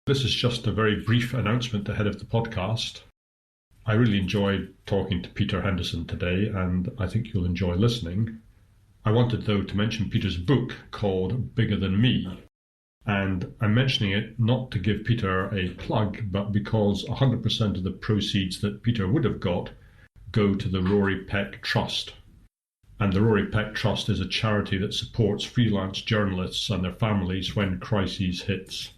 This is just a very brief announcement ahead of the podcast. I really enjoyed talking to Peter Henderson today, and I think you'll enjoy listening. I wanted, though, to mention Peter's book called Bigger Than Me. And I'm mentioning it not to give Peter a plug, but because 100% of the proceeds that Peter would have got go to the Rory Peck Trust. And the Rory Peck Trust is a charity that supports freelance journalists and their families when crises hits.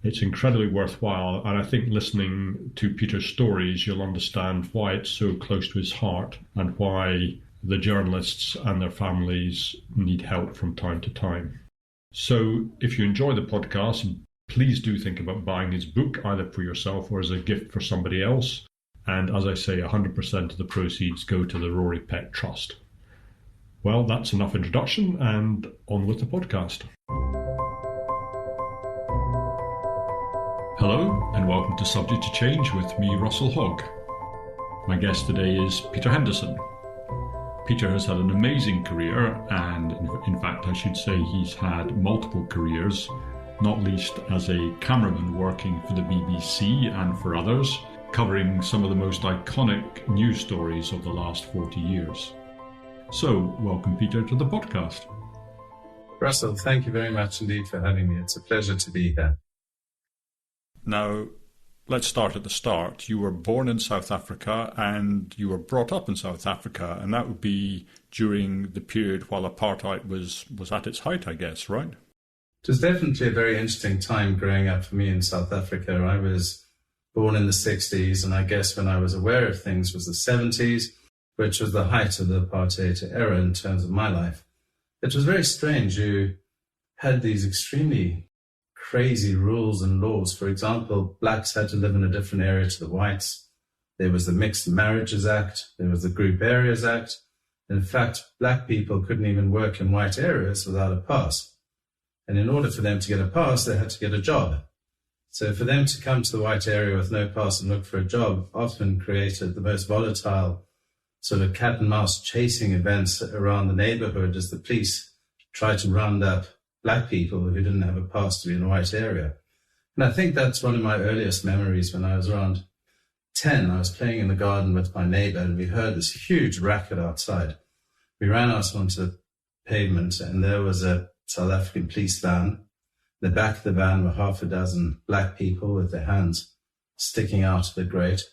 It's incredibly worthwhile, and I think listening to Peter's stories, you'll understand why it's so close to his heart and why the journalists and their families need help from time to time. So if you enjoy the podcast, please do think about buying his book, either for yourself or as a gift for somebody else. And as I say, 100% of the proceeds go to the Rory Peck Trust. Well, that's enough introduction, and on with the podcast. Hello, and welcome to Subject to Change with me, Russell Hogg. My guest today is Peter Henderson. Peter has had an amazing career, and in fact, I should say he's had multiple careers, not least as a cameraman working for the BBC and for others, covering some of the most iconic news stories of the last 40 years. So, welcome, Peter, to the podcast. Russell, thank you very much indeed for having me. It's a pleasure to be here. Now, let's start at the start. You were born in South Africa and you were brought up in South Africa, and that would be during the period while apartheid was at its height, I guess, right? It was definitely a very interesting time growing up for me in South Africa. I was born in the 60s, and I guess when I was aware of things was the 70s, which was the height of the apartheid era in terms of my life. It was very strange. You had these extremely crazy rules and laws. For example, blacks had to live in a different area to the whites. There was the Mixed Marriages Act. There was the Group Areas Act. In fact, black people couldn't even work in white areas without a pass. And in order for them to get a pass, they had to get a job. So for them to come to the white area with no pass and look for a job often created the most volatile sort of cat and mouse chasing events around the neighborhood as the police tried to round up black people who didn't have a pass to be in a white area. And I think that's one of my earliest memories. When I was around 10, I was playing in the garden with my neighbor, and we heard this huge racket outside. We ran out onto the pavement, and there was a South African police van. In the back of the van were half a dozen black people with their hands sticking out of the grate.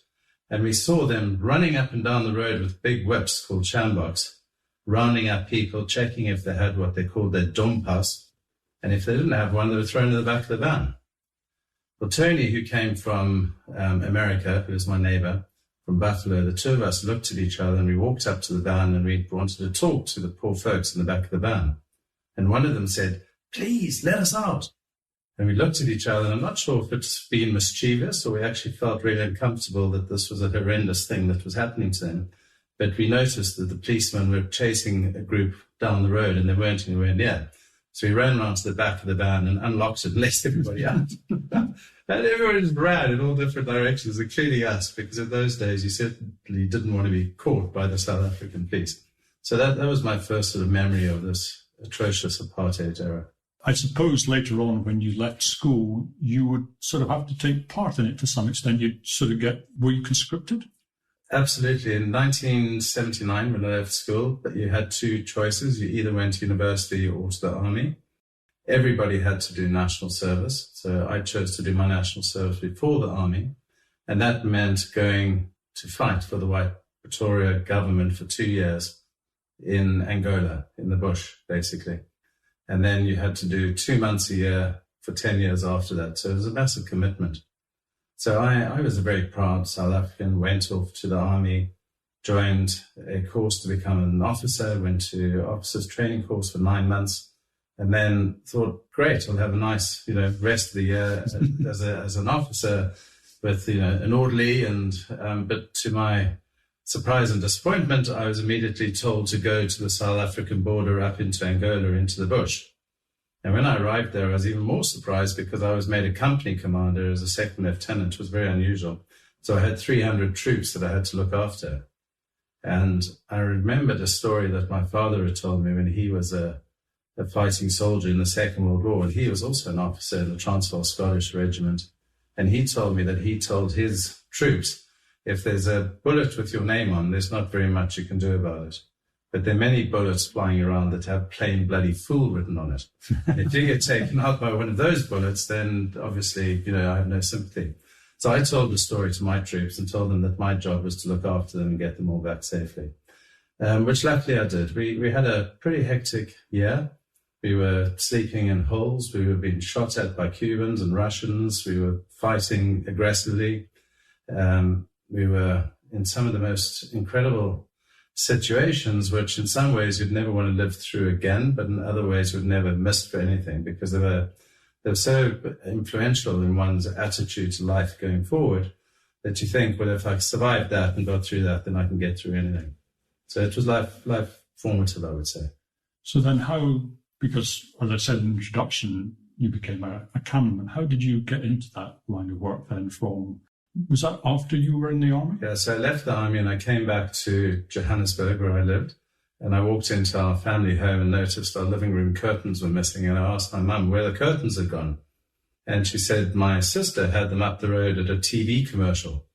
And we saw them running up and down the road with big whips called sjamboks, rounding up people, checking if they had what they called their dompas. And if they didn't have one, they were thrown in the back of the van. Well, Tony, who came from America, who was my neighbor from Buffalo, the two of us looked at each other and we walked up to the van and we wanted to talk to the poor folks in the back of the van. And one of them said, "Please, let us out." And we looked at each other, and I'm not sure if it's being mischievous or we actually felt really uncomfortable that this was a horrendous thing that was happening to them. But we noticed that the policemen were chasing a group down the road and they weren't anywhere near. So we ran around to the back of the van and unlocked it and let everybody out. And everyone just ran in all different directions, including us, because in those days you certainly didn't want to be caught by the South African police. So that was my first sort of memory of this atrocious apartheid era. I suppose later on when you left school, you would sort of have to take part in it to some extent. You'd sort of were you conscripted? Absolutely. In 1979, when I left school, but you had two choices. You either went to university or to the army. Everybody had to do national service. So I chose to do my national service before the army. And that meant going to fight for the White Pretoria government for 2 years in Angola, in the bush, basically. And then you had to do 2 months a year for 10 years after that. So it was a massive commitment. So I was a very proud South African, went off to the army, joined a course to become an officer, went to officers training course for 9 months, and then thought, great, I'll have a nice, rest of the year as an officer with, an orderly. But to my surprise and disappointment, I was immediately told to go to the South African border up into Angola, into the bush. And when I arrived there, I was even more surprised because I was made a company commander as a second lieutenant. It was very unusual. So I had 300 troops that I had to look after. And I remembered a story that my father had told me when he was a fighting soldier in the Second World War. And he was also an officer in the Transvaal Scottish Regiment. And he told me that he told his troops, if there's a bullet with your name on, there's not very much you can do about it. But there are many bullets flying around that have plain bloody fool written on it. And if you get taken out by one of those bullets, then obviously, I have no sympathy. So I told the story to my troops and told them that my job was to look after them and get them all back safely, which luckily I did. We had a pretty hectic year. We were sleeping in holes. We were being shot at by Cubans and Russians. We were fighting aggressively. We were in some of the most incredible situations, which in some ways you'd never want to live through again, but in other ways you'd never missed for anything, because they were so influential in one's attitude to life going forward that you think, well, if I survived that and got through that, then I can get through anything. So it was life formative, I would say. So then how, because as I said in the introduction, you became a cameraman. How did you get into that line of work then was that after you were in the army? Yeah, so I left the army and I came back to Johannesburg where I lived. And I walked into our family home and noticed our living room curtains were missing. And I asked my mum where the curtains had gone. And she said my sister had them up the road at a TV commercial.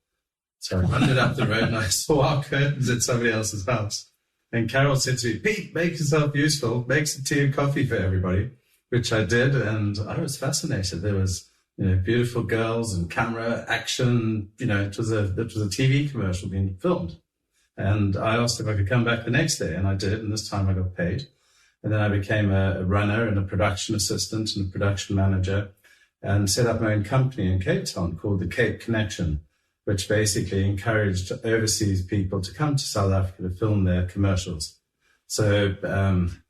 So I wandered up the road and I saw our curtains at somebody else's house. And Carol said to me, Pete, make yourself useful, make some tea and coffee for everybody, which I did. And I was fascinated. There was, beautiful girls and camera action. It was a TV commercial being filmed. And I asked if I could come back the next day, and I did. And this time I got paid. And then I became a runner and a production assistant and a production manager, and set up my own company in Cape Town called the Cape Connection, which basically encouraged overseas people to come to South Africa to film their commercials. So,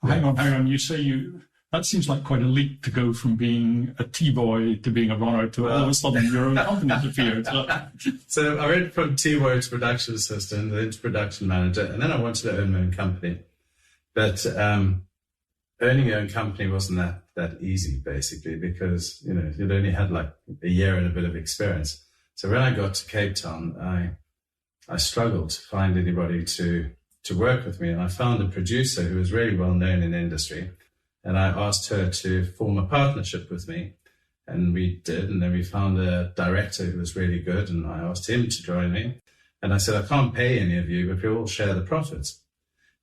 hang on. You say that seems like quite a leap to go from being a T-boy to being a runner to all of a sudden your own company's appeared. So I went from T-boy to production assistant, then to production manager, and then I wanted to own my own company. But owning your own company wasn't that easy, basically, because, you'd only had like a year and a bit of experience. So when I got to Cape Town, I struggled to find anybody to work with me. And I found a producer who was really well known in the industry. And I asked her to form a partnership with me. And we did. And then we found a director who was really good. And I asked him to join me. And I said, I can't pay any of you, but we'll all share the profits.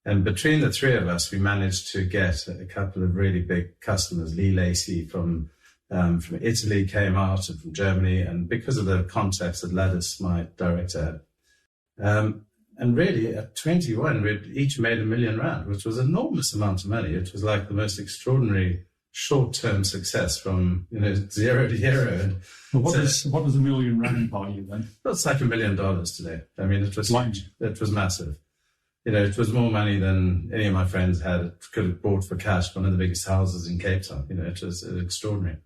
And between the three of us, we managed to get a couple of really big customers. Lee Lacey from Italy came out, and from Germany. And because of the contacts that Ladis, my director, had. And really, at 21, we'd each made R1 million, which was an enormous amount of money. It was like the most extraordinary short-term success from, zero to hero. And what does R1 million buy you then? Well, it's like $1 million today. I mean, it was huge. It was massive. It was more money than any of my friends had. It could have bought for cash one of the biggest houses in Cape Town. It was extraordinary.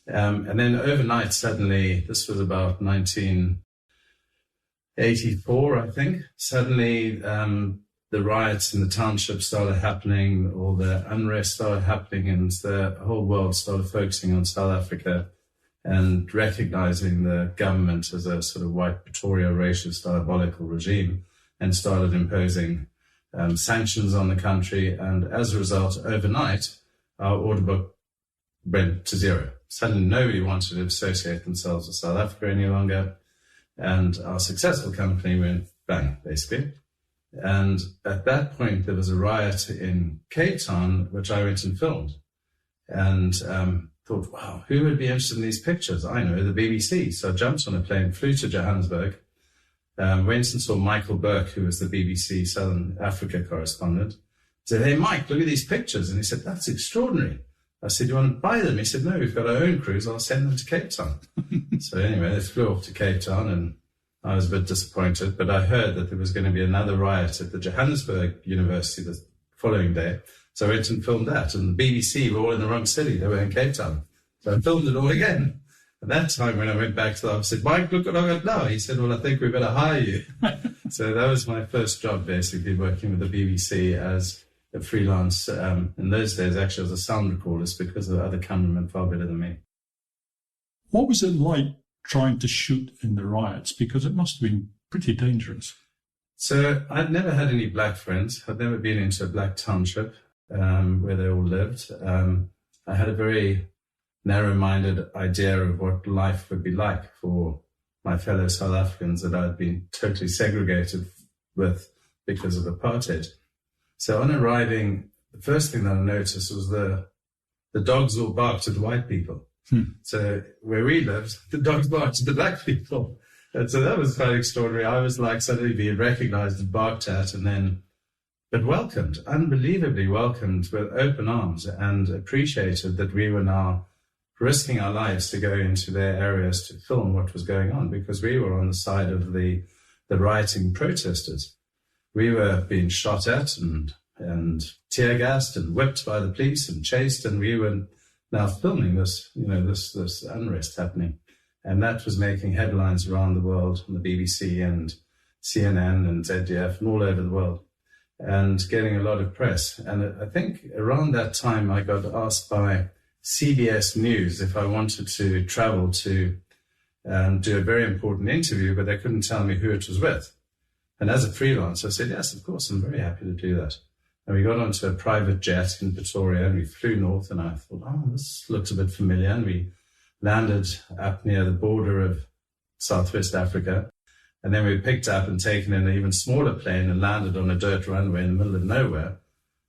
And then overnight, suddenly, this was about 1984, I think. Suddenly, the riots in the township started happening, all the unrest started happening, and the whole world started focusing on South Africa and recognizing the government as a sort of white Pretoria racist diabolical regime, and started imposing sanctions on the country. And as a result, overnight, our order book went to zero. Suddenly, nobody wanted to associate themselves with South Africa any longer. And our successful company went bang, basically. And at that point, there was a riot in Cape Town, which I went and filmed. And thought, wow, who would be interested in these pictures? I know, the BBC. So I jumped on a plane, flew to Johannesburg, went and saw Michael Burke, who was the BBC Southern Africa correspondent. Said, hey, Mike, look at these pictures. And he said, that's extraordinary. I said, you want to buy them? He said, no, we've got our own crews. I'll send them to Cape Town. So anyway, they flew off to Cape Town, and I was a bit disappointed. But I heard that there was going to be another riot at the Johannesburg University the following day. So I went and filmed that. And the BBC were all in the wrong city. They were in Cape Town. So I filmed it all again. At that time, when I went back to the office, I said, Mike, look what I got now. He said, well, I think we better hire you. So that was my first job, basically, working with the BBC as a freelance. In those days, actually, as a sound recordist, because the other cameramen far better than me. What was it like trying to shoot in the riots? Because it must have been pretty dangerous. So I'd never had any black friends. I'd never been into a black township where they all lived. I had a very narrow-minded idea of what life would be like for my fellow South Africans that I'd been totally segregated with because of apartheid. So on arriving, the first thing that I noticed was the dogs all barked at the white people. So where we lived, the dogs barked at the black people. And so that was quite extraordinary. I was like suddenly being recognized and barked at but welcomed, unbelievably welcomed with open arms, and appreciated that we were now risking our lives to go into their areas to film what was going on, because we were on the side of the rioting protesters. We were being shot at and tear gassed and whipped by the police and chased, and we were now filming this unrest happening. And that was making headlines around the world on the BBC and CNN and ZDF and all over the world, and getting a lot of press. And I think around that time I got asked by CBS News if I wanted to travel to do a very important interview, but they couldn't tell me who it was with. And as a freelancer, I said, yes, of course, I'm very happy to do that. And we got onto a private jet in Pretoria and we flew north, and I thought, oh, this looks a bit familiar. And we landed up near the border of Southwest Africa. And then we were picked up and taken in an even smaller plane and landed on a dirt runway in the middle of nowhere.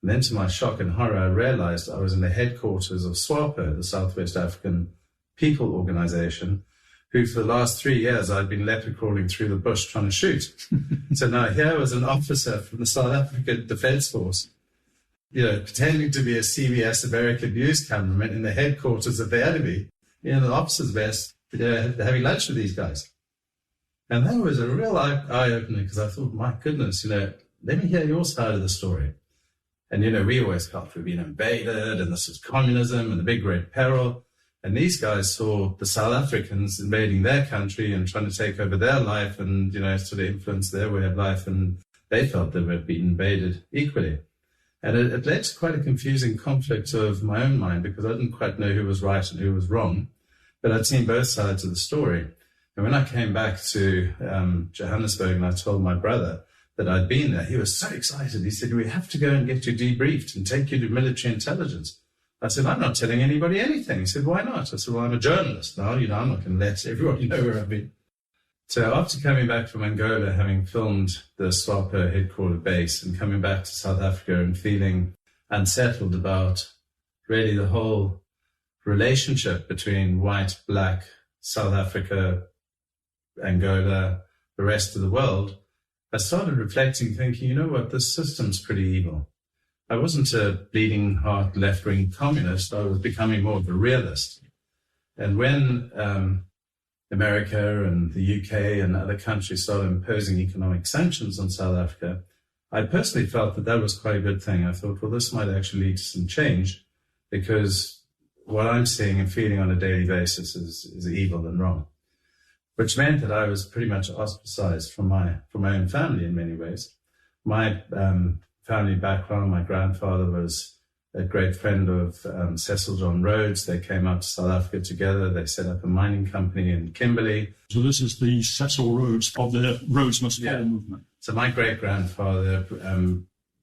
And then to my shock and horror, I realized I was in the headquarters of SWAPO, the Southwest African People Organization, who for the last 3 years I'd been leopard crawling through the bush trying to shoot. So now here was an officer from the South African Defence Force, pretending to be a CBS American news cameraman in the headquarters of the enemy, in the officer's vest, having lunch with these guys. And that was a real eye-opener, because I thought, my goodness, let me hear your side of the story. And, we always felt we'd been invaded and this was communism and the big great peril. And these guys saw the South Africans invading their country and trying to take over their life and, sort of influence their way of life. And they felt they were being invaded equally. And it led to quite a confusing conflict of my own mind, because I didn't quite know who was right and who was wrong. But I'd seen both sides of the story. And when I came back to Johannesburg and I told my brother that I'd been there, he was so excited. He said, we have to go and get you debriefed and take you to military intelligence. I said, I'm not telling anybody anything. He said, why not? I said, well, I'm a journalist now. I'm not going to let everybody know where I've been. So after coming back from Angola, having filmed the SWAPO headquarter base, and coming back to South Africa and feeling unsettled about really the whole relationship between white, black, South Africa, Angola, the rest of the world, I started reflecting, thinking, you know what, this system's pretty evil. I wasn't a bleeding heart left-wing communist. I was becoming more of a realist. And when America and the UK and other countries started imposing economic sanctions on South Africa, I personally felt that was quite a good thing. I thought, well, this might actually lead to some change, because what I'm seeing and feeling on a daily basis is evil and wrong, which meant that I was pretty much ostracized from my own family in many ways. My family background, my grandfather was a great friend of Cecil John Rhodes. They came out to South Africa together. They set up a mining company in Kimberley. So this is the Cecil Rhodes of the Rhodes Must Fall movement. So my great-grandfather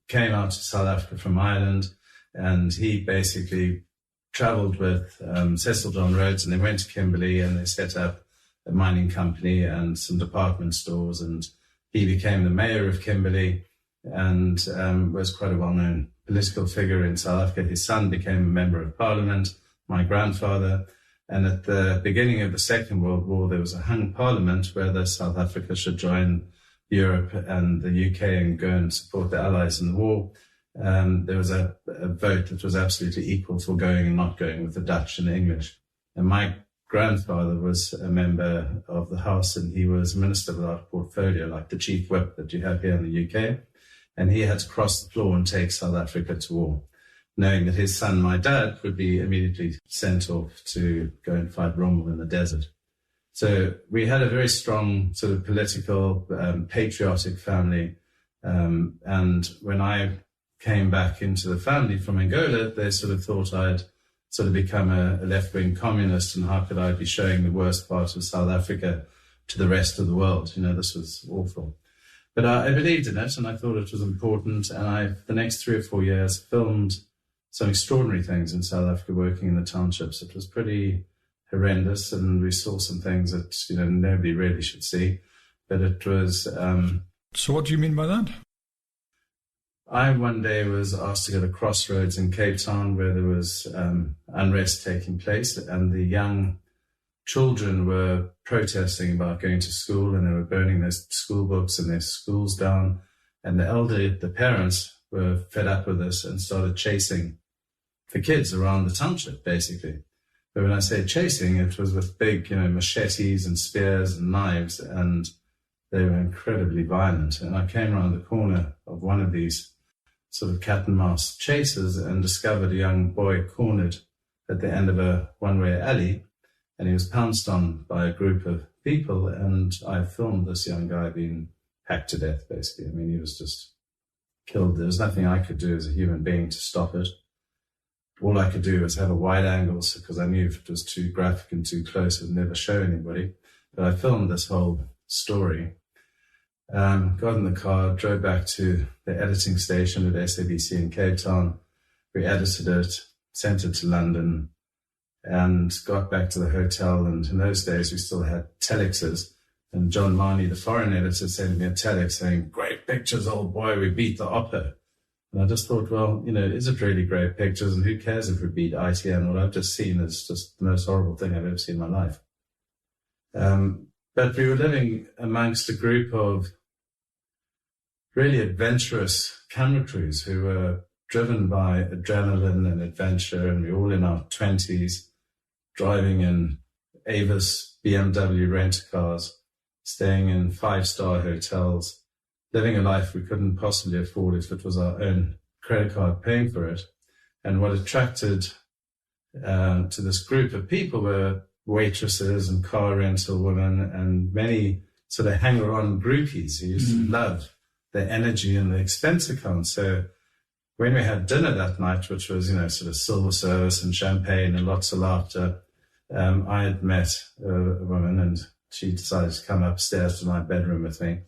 came out to South Africa from Ireland, and he basically traveled with Cecil John Rhodes, and they went to Kimberley and they set up a mining company and some department stores, and he became the mayor of Kimberley and was quite a well-known political figure in South Africa. His son became a member of parliament, my grandfather, and at the beginning of the Second World War, there was a hung parliament whether South Africa should join Europe and the UK and go and support the Allies in the war. There was a vote that was absolutely equal for going and not going with the Dutch and the English. And my grandfather was a member of the House, and he was Minister without a portfolio, like the Chief Whip that you have here in the UK. And he had to cross the floor and take South Africa to war, knowing that his son, my dad, would be immediately sent off to go and fight Rommel in the desert. So we had a very strong sort of political, patriotic family. And when I came back into the family from Angola, they sort of thought I'd sort of become a left-wing communist, and how could I be showing the worst part of South Africa to the rest of the world? This was awful. But I believed in it, and I thought it was important. And the next 3 or 4 years, filmed some extraordinary things in South Africa working in the townships. It was pretty horrendous, and we saw some things that, nobody really should see. But it was... So what do you mean by that? I one day was asked to go to Crossroads in Cape Town, where there was unrest taking place, and the young children were protesting about going to school, and they were burning their school books and their schools down. And the parents were fed up with this and started chasing the kids around the township, basically. But when I say chasing, it was with big, machetes and spears and knives, and they were incredibly violent. And I came around the corner of one of these sort of cat and mouse chases and discovered a young boy cornered at the end of a one-way alley, and he was pounced on by a group of people, and I filmed this young guy being hacked to death, basically. I mean, he was just killed. There was nothing I could do as a human being to stop it. All I could do was have a wide angle, because I knew if it was too graphic and too close, it would never show anybody. But I filmed this whole story, got in the car, drove back to the editing station at SABC in Cape Town. We edited it, sent it to London, and got back to the hotel. And in those days, we still had telexes. And John Marnie, the foreign editor, sent me a telex saying, "Great pictures, old boy, we beat the Oppo." And I just thought, well, is it really great pictures? And who cares if we beat ITN? What I've just seen is just the most horrible thing I've ever seen in my life. But we were living amongst a group of really adventurous camera crews who were driven by adrenaline and adventure, and we were all in our 20s, driving in Avis BMW rent-a-cars, staying in 5-star hotels, living a life we couldn't possibly afford if it was our own credit card paying for it. And what attracted to this group of people were waitresses and car rental women and many sort of hanger-on groupies who used to love the energy and the expense account. So when we had dinner that night, which was, sort of silver service and champagne and lots of laughter, I had met a woman, and she decided to come upstairs to my bedroom with me,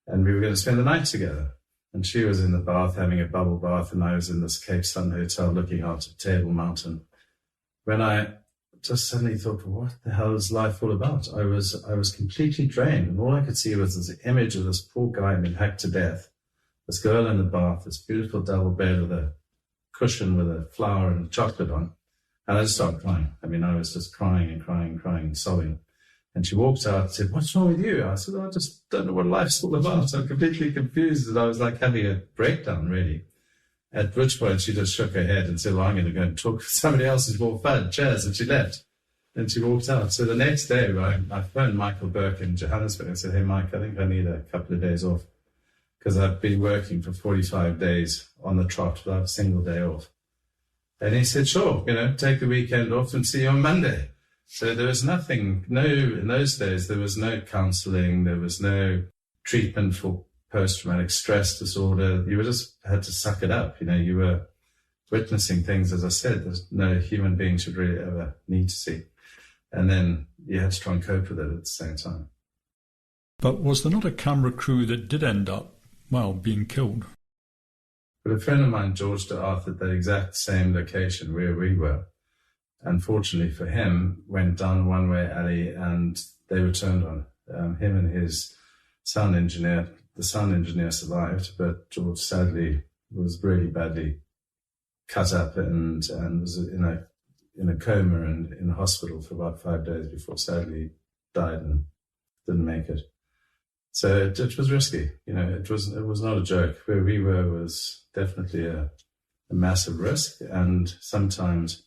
and we were going to spend the night together. And she was in the bath having a bubble bath, and I was in this Cape Sun hotel looking out at Table Mountain. When I just suddenly thought, what the hell is life all about? I was completely drained, and all I could see was this image of this poor guy being hacked to death, this girl in the bath, this beautiful double bed with a cushion with a flower and chocolate on. And I just started crying. I mean, I was just crying and crying and crying and sobbing. And she walked out and said, "What's wrong with you?" I said, "I just don't know what life's all about. I'm completely confused." And I was like having a breakdown, really. At which point she just shook her head and said, "Well, I'm going to go and talk to somebody else who's more fun." Cheers. And she left. And she walked out. So the next day, I phoned Michael Burke in Johannesburg and said, "Hey, Mike, I think I need a couple of days off, because I've been working for 45 days on the trot without a single day off." And he said, "Sure, take the weekend off and see you on Monday." So there was nothing, in those days, there was no counseling, there was no treatment for post-traumatic stress disorder. You just had to suck it up. You were witnessing things, as I said, that no human being should really ever need to see. And then you had to try and cope with it at the same time. But was there not a camera crew that did end up, being killed? But a friend of mine, George de Arth, at that exact same location where we were, unfortunately for him, went down a one-way alley and they were turned on. Him and his sound engineer. The sound engineer survived, but George sadly was really badly cut up and was in a coma and in a hospital for about 5 days before sadly died and didn't make it. So it was risky. It was not a joke. Where we were was definitely a massive risk, and sometimes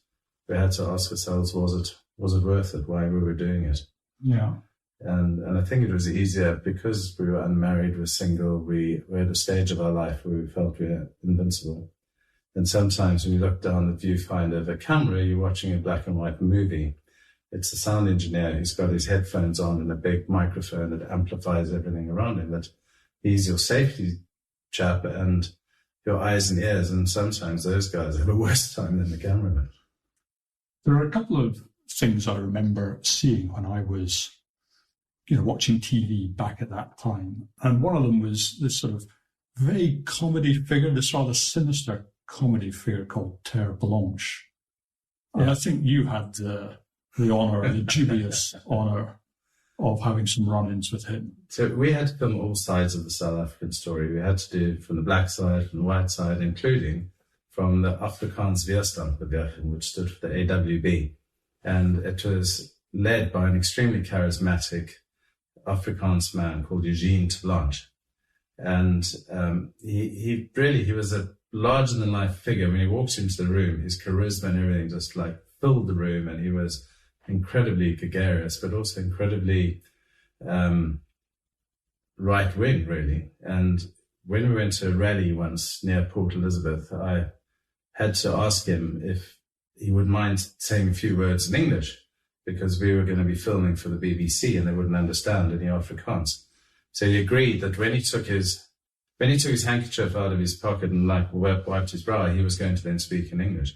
we had to ask ourselves, was it worth it? Why we were doing it? Yeah. And I think it was easier because we were unmarried, we were single, we were at a stage of our life where we felt we were invincible. And sometimes when you look down the viewfinder of a camera, you're watching a black and white movie. It's the sound engineer who's got his headphones on and a big microphone that amplifies everything around him, that he's your safety chap and your eyes and ears. And sometimes those guys have a worse time than the cameraman. There are a couple of things I remember seeing when I was, watching TV back at that time. And one of them was this sort of vague comedy figure, this rather sinister comedy fair called Terre Blanche. And I think you had the honour, the dubious honour of having some run-ins with him. So we had to film all sides of the South African story. We had to do from the black side, from the white side, including from the Afrikaans Weerstandsbeweging, which stood for the AWB. And it was led by an extremely charismatic Afrikaans man called Eugene Blanche. And he was a larger-than-life figure. When he walked into the room, his charisma and everything just like filled the room, and he was incredibly gregarious, but also incredibly right-wing, really. And when we went to a rally once near Port Elizabeth, I had to ask him if he would mind saying a few words in English, because we were going to be filming for the BBC and they wouldn't understand any Afrikaans. So he agreed that when he took his handkerchief out of his pocket and wiped his brow, he was going to then speak in English.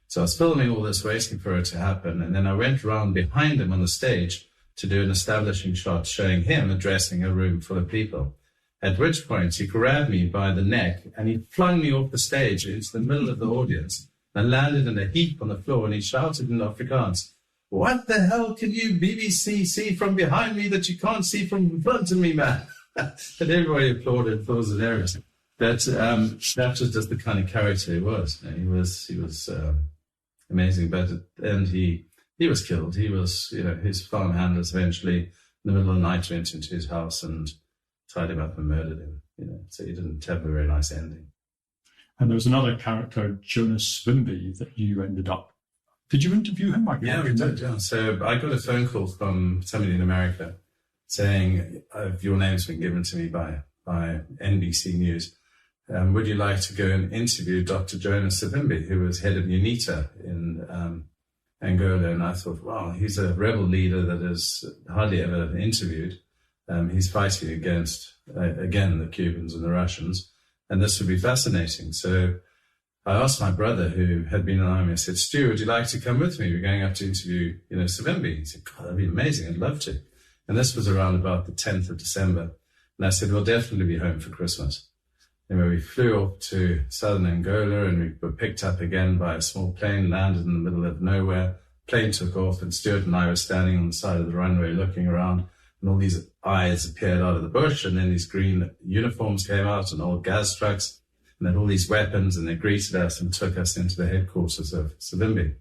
So I was filming all this, waiting for it to happen. And then I went around behind him on the stage to do an establishing shot showing him addressing a room full of people. At which point he grabbed me by the neck and he flung me off the stage into the middle of the audience. I landed in a heap on the floor and he shouted in Afrikaans, "What the hell can you BBC see from behind me that you can't see from in front of me, man?" And everybody applauded. It was hilarious. That was just the kind of character he was. And he was amazing. But and he was killed. He was, his farmhandlers eventually in the middle of the night went into his house and tied him up and murdered him. So he didn't have a very nice ending. And there was another character, Jonas Swimby, that you ended up. Did you interview him? Yeah, we did. Yeah. So I got a phone call from somebody in America saying, "Your name's been given to me by NBC News. Would you like to go and interview Dr. Jonas Savimbi, who was head of UNITA in Angola?" And I thought, wow, he's a rebel leader that is hardly ever interviewed. He's fighting against, again, the Cubans and the Russians. And this would be fascinating. So I asked my brother, who had been in the army, I said, "Stu, would you like to come with me? We're going up to interview, Savimbi." He said, "God, that'd be amazing. I'd love to." And this was around about the 10th of December. And I said, "We'll definitely be home for Christmas." Anyway, we flew off to southern Angola and we were picked up again by a small plane, landed in the middle of nowhere. Plane took off and Stuart and I were standing on the side of the runway looking around, and all these eyes appeared out of the bush, and then these green uniforms came out and old gas trucks, and then all these weapons, and they greeted us and took us into the headquarters of Savimbi.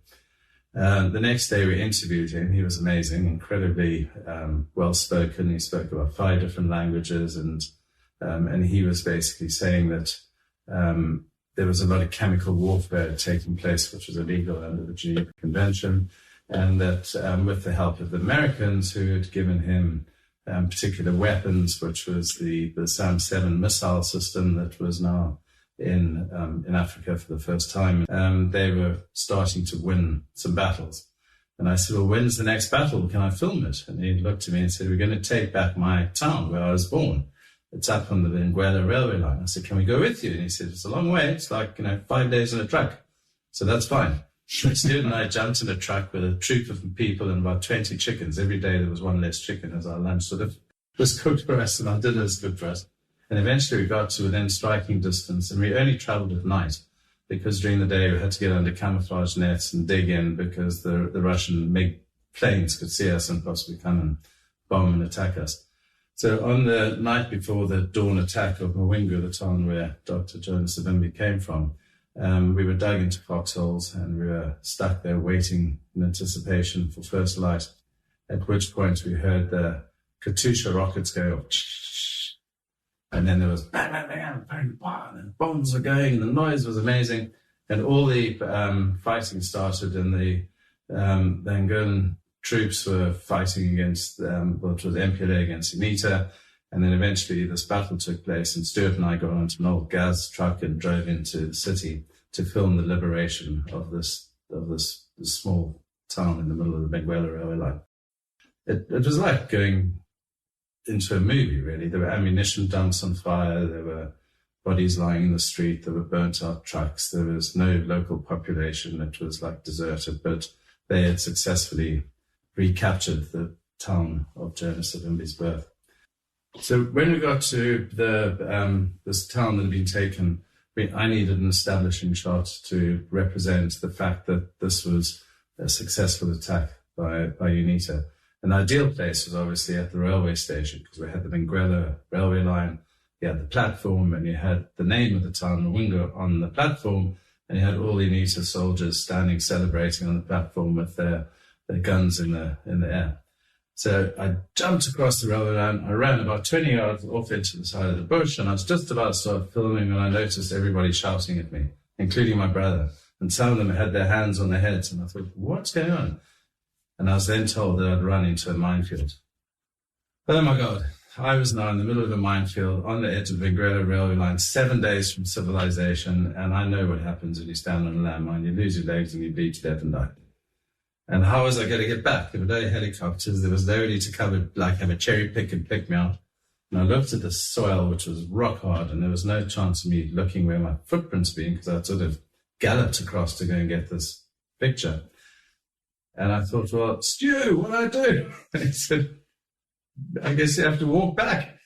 The next day we interviewed him. He was amazing, incredibly well-spoken. He spoke about 5 different languages, and he was basically saying that there was a lot of chemical warfare taking place, which was illegal under the Geneva Convention, and that with the help of the Americans, who had given him particular weapons, which was the SAM-7 missile system that was now in Africa for the first time, they were starting to win some battles. And I said, "Well, when's the next battle? Can I film it?" And he looked at me and said, "We're going to take back my town where I was born. It's up on the Benguela railway line." I said, "Can we go with you?" And he said, "It's a long way. It's like, 5 days in a truck." So that's fine. Stu and I jumped in a truck with a troop of people and about 20 chickens. Every day there was one less chicken as our lunch sort of was cooked for us and our dinner was good for us. And eventually we got to within striking distance, and we only traveled at night because during the day we had to get under camouflage nets and dig in because the Russian MiG planes could see us and possibly come and bomb and attack us. So on the night before the dawn attack of Mwingu, the town where Dr. Jonas Savimbi came from, we were dug into foxholes and we were stuck there waiting in anticipation for first light, at which point we heard the Katyusha rockets go off. And then there was bang, bang, bang, bang, bang, and bombs were going and the noise was amazing. And all the fighting started, and the Angolan troops were fighting against, it was MPLA against UNITA. And then eventually this battle took place, and Stuart and I got onto an old gas truck and drove into the city to film the liberation of this small town in the middle of the Benguela railway line. It was like going into a movie, really. There were ammunition dumps on fire, there were bodies lying in the street, there were burnt out trucks, there was no local population, it was like deserted, but they had successfully recaptured the town of Jonas Savimbi's birth. So when we got to this town that had been taken I needed an establishing shot to represent the fact that this was a successful attack by UNITA. An ideal place was obviously at the railway station, because we had the Benguela railway line, you had the platform, and you had the name of the town, Mwingo, on the platform, and you had all the UNITA soldiers standing celebrating on the platform with their guns in the air. So I jumped across the railway line. I ran about 20 yards off into the side of the bush, and I was just about to start filming when I noticed everybody shouting at me, including my brother. And some of them had their hands on their heads, and I thought, what's going on? And I was then told that I'd run into a minefield. Oh my God. I was now in the middle of a minefield on the edge of the Benguela railway line, 7 days from civilization, and I know what happens when you stand on a landmine. You lose your legs and you bleed to death and die. And how was I going to get back? There were no helicopters. There was nobody to come and have a cherry pick and pick me out. And I looked at the soil, which was rock hard, and there was no chance of me looking where my footprints being, because I'd sort of galloped across to go and get this picture. And I thought, well, Stu, what do I do? And he said, I guess you have to walk back.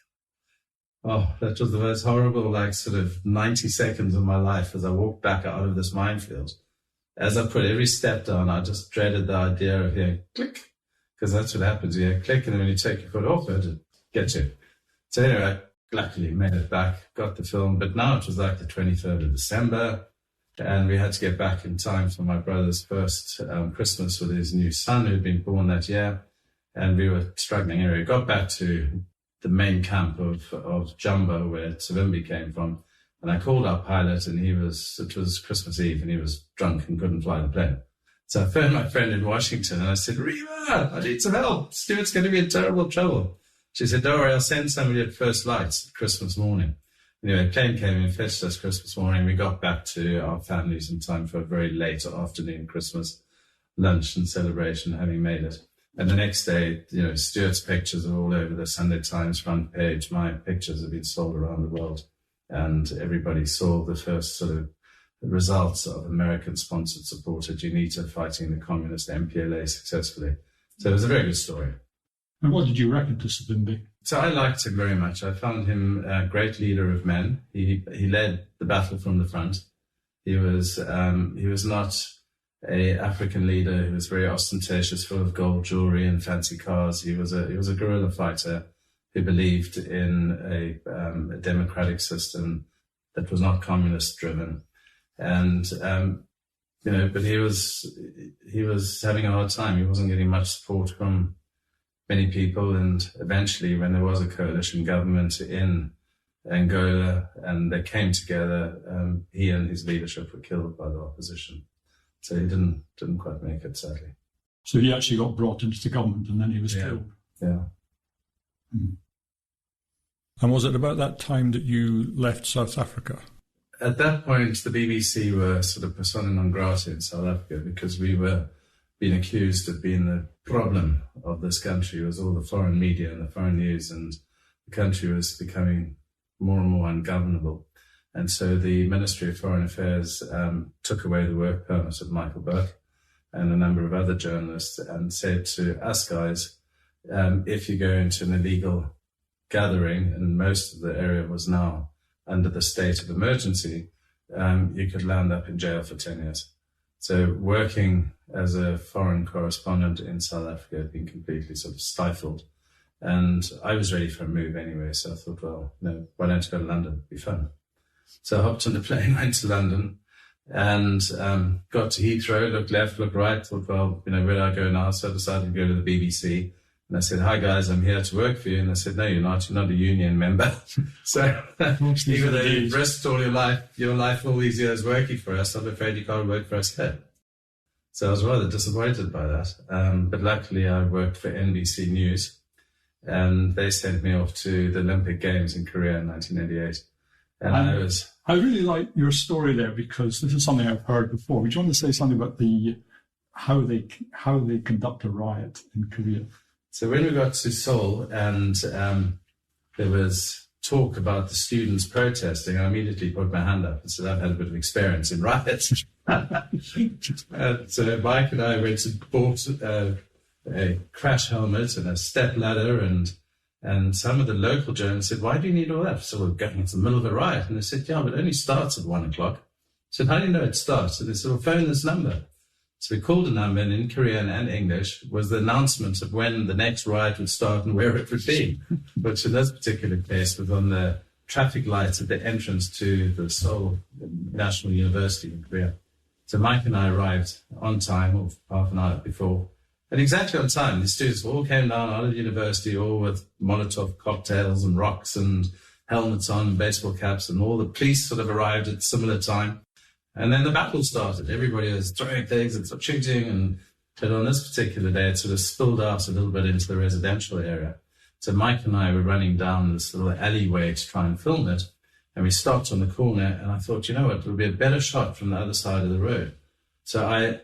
Oh, that was the most horrible, sort of 90 seconds of my life as I walked back out of this minefield. As I put every step down, I just dreaded the idea of hearing click, because that's what happens. You hear click, and then when you take your foot off it gets you. So anyway, I luckily made it back, got the film, but now it was like the 23rd of December, and we had to get back in time for my brother's first Christmas with his new son, who'd been born that year, and we were struggling anyway. We got back to the main camp of Jumbo, where Savimbi came from, and I called our pilot, and it was Christmas Eve, and he was drunk and couldn't fly the plane. So I phoned my friend in Washington, and I said, Reva, I need some help. Stuart's going to be in terrible trouble. She said, don't worry, I'll send somebody at first lights Christmas morning. Anyway, a plane came and fetched us Christmas morning. We got back to our families in time for a very late afternoon Christmas lunch and celebration, having made it. And the next day, Stuart's pictures are all over the Sunday Times front page. My pictures have been sold around the world. And everybody saw the first sort of results of American-sponsored supported UNITA fighting the communist MPLA successfully. So it was a very good story. And what did you reckon to Savimbi? So I liked him very much. I found him a great leader of men. He led the battle from the front. He was not an African leader who was very ostentatious, full of gold jewelry and fancy cars. He was a guerrilla fighter who believed in a democratic system that was not communist driven. And, but he was having a hard time. He wasn't getting much support from many people. And eventually, when there was a coalition government in Angola and they came together, he and his leadership were killed by the opposition. So he didn't quite make it, sadly. So he actually got brought into the government and then he was killed. Yeah. Mm. And was it about that time that you left South Africa? At that point, the BBC were sort of persona non grata in South Africa because we were being accused of being the problem of this country. It was all the foreign media and the foreign news, and the country was becoming more and more ungovernable. And so the Ministry of Foreign Affairs took away the work permit of Michael Burke and a number of other journalists and said to us guys, if you go into an illegal gathering, and most of the area was now under the state of emergency, you could land up in jail for 10 years. So working as a foreign correspondent in South Africa had been completely sort of stifled. And I was ready for a move anyway, so I thought, well, why don't you go to London? It'd be fun. So I hopped on the plane, went to London, and got to Heathrow, looked left, looked right, thought, well, where do I go now? So I decided to go to the BBC. And I said, hi, guys, I'm here to work for you. And they said, no, you're not a union member. So even though you've risked all your life all these years working for us, I'm afraid you can't work for us here. So I was rather disappointed by that. But luckily I worked for NBC News, and they sent me off to the Olympic Games in Korea in 1988. And I really like your story there, because this is something I've heard before. Would you want to say something about how they conduct a riot in Korea? So when we got to Seoul and there was talk about the students protesting, I immediately put my hand up and said, I've had a bit of experience in riots. So Mike and I went and bought a crash helmet and a step ladder and And some of the local journalists said, why do you need all that? So we're going into the middle of a riot. And they said, yeah, but it only starts at 1 o'clock. I said, how do you know it starts? So they said, well, phone this number. So we called a number, and in Korean and English was the announcement of when the next riot would start and where it would be, which in this particular case was on the traffic lights at the entrance to the Seoul National University in Korea. So Mike and I arrived on time, or half an hour before, and exactly on time. The students all came down out of the university, all with Molotov cocktails and rocks and helmets on, baseball caps, and all the police sort of arrived at similar time. And then the battle started. Everybody was throwing things and shooting. But on this particular day, it sort of spilled out a little bit into the residential area. So Mike and I were running down this little alleyway to try and film it. And we stopped on the corner, and I thought, you know what, it would be a better shot from the other side of the road. So I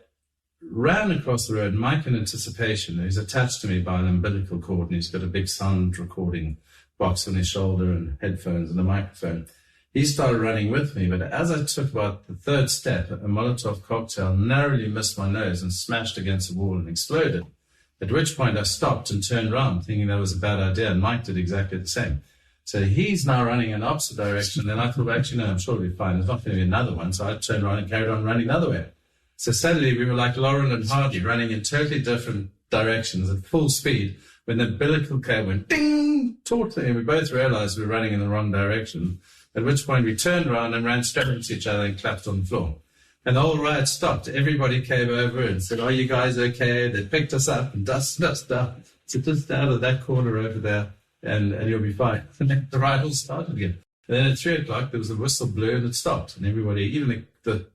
ran across the road. Mike, in anticipation, who's attached to me by an umbilical cord, and he's got a big sound recording box on his shoulder and headphones and a microphone. He started running with me, but as I took about the third step, a Molotov cocktail narrowly missed my nose and smashed against the wall and exploded, at which point I stopped and turned around, thinking that was a bad idea, and Mike did exactly the same. So he's now running in the opposite direction, and I thought, actually, no, I'm sure it'll be fine. There's not going to be another one, so I turned around and carried on running the other way. So suddenly we were like Laurel and Hardy, running in totally different directions at full speed, when the umbilical cord went ding, tautly, and we both realized we were running in the wrong direction. At which point we turned around and ran straight into each other and clapped on the floor. And the whole riot stopped. Everybody came over and said, are you guys okay? They picked us up and dusted us down. So just out of that corner over there, and you'll be fine. And then the riot all started again. And then at 3 o'clock, there was a whistle blew and it stopped. And everybody, even the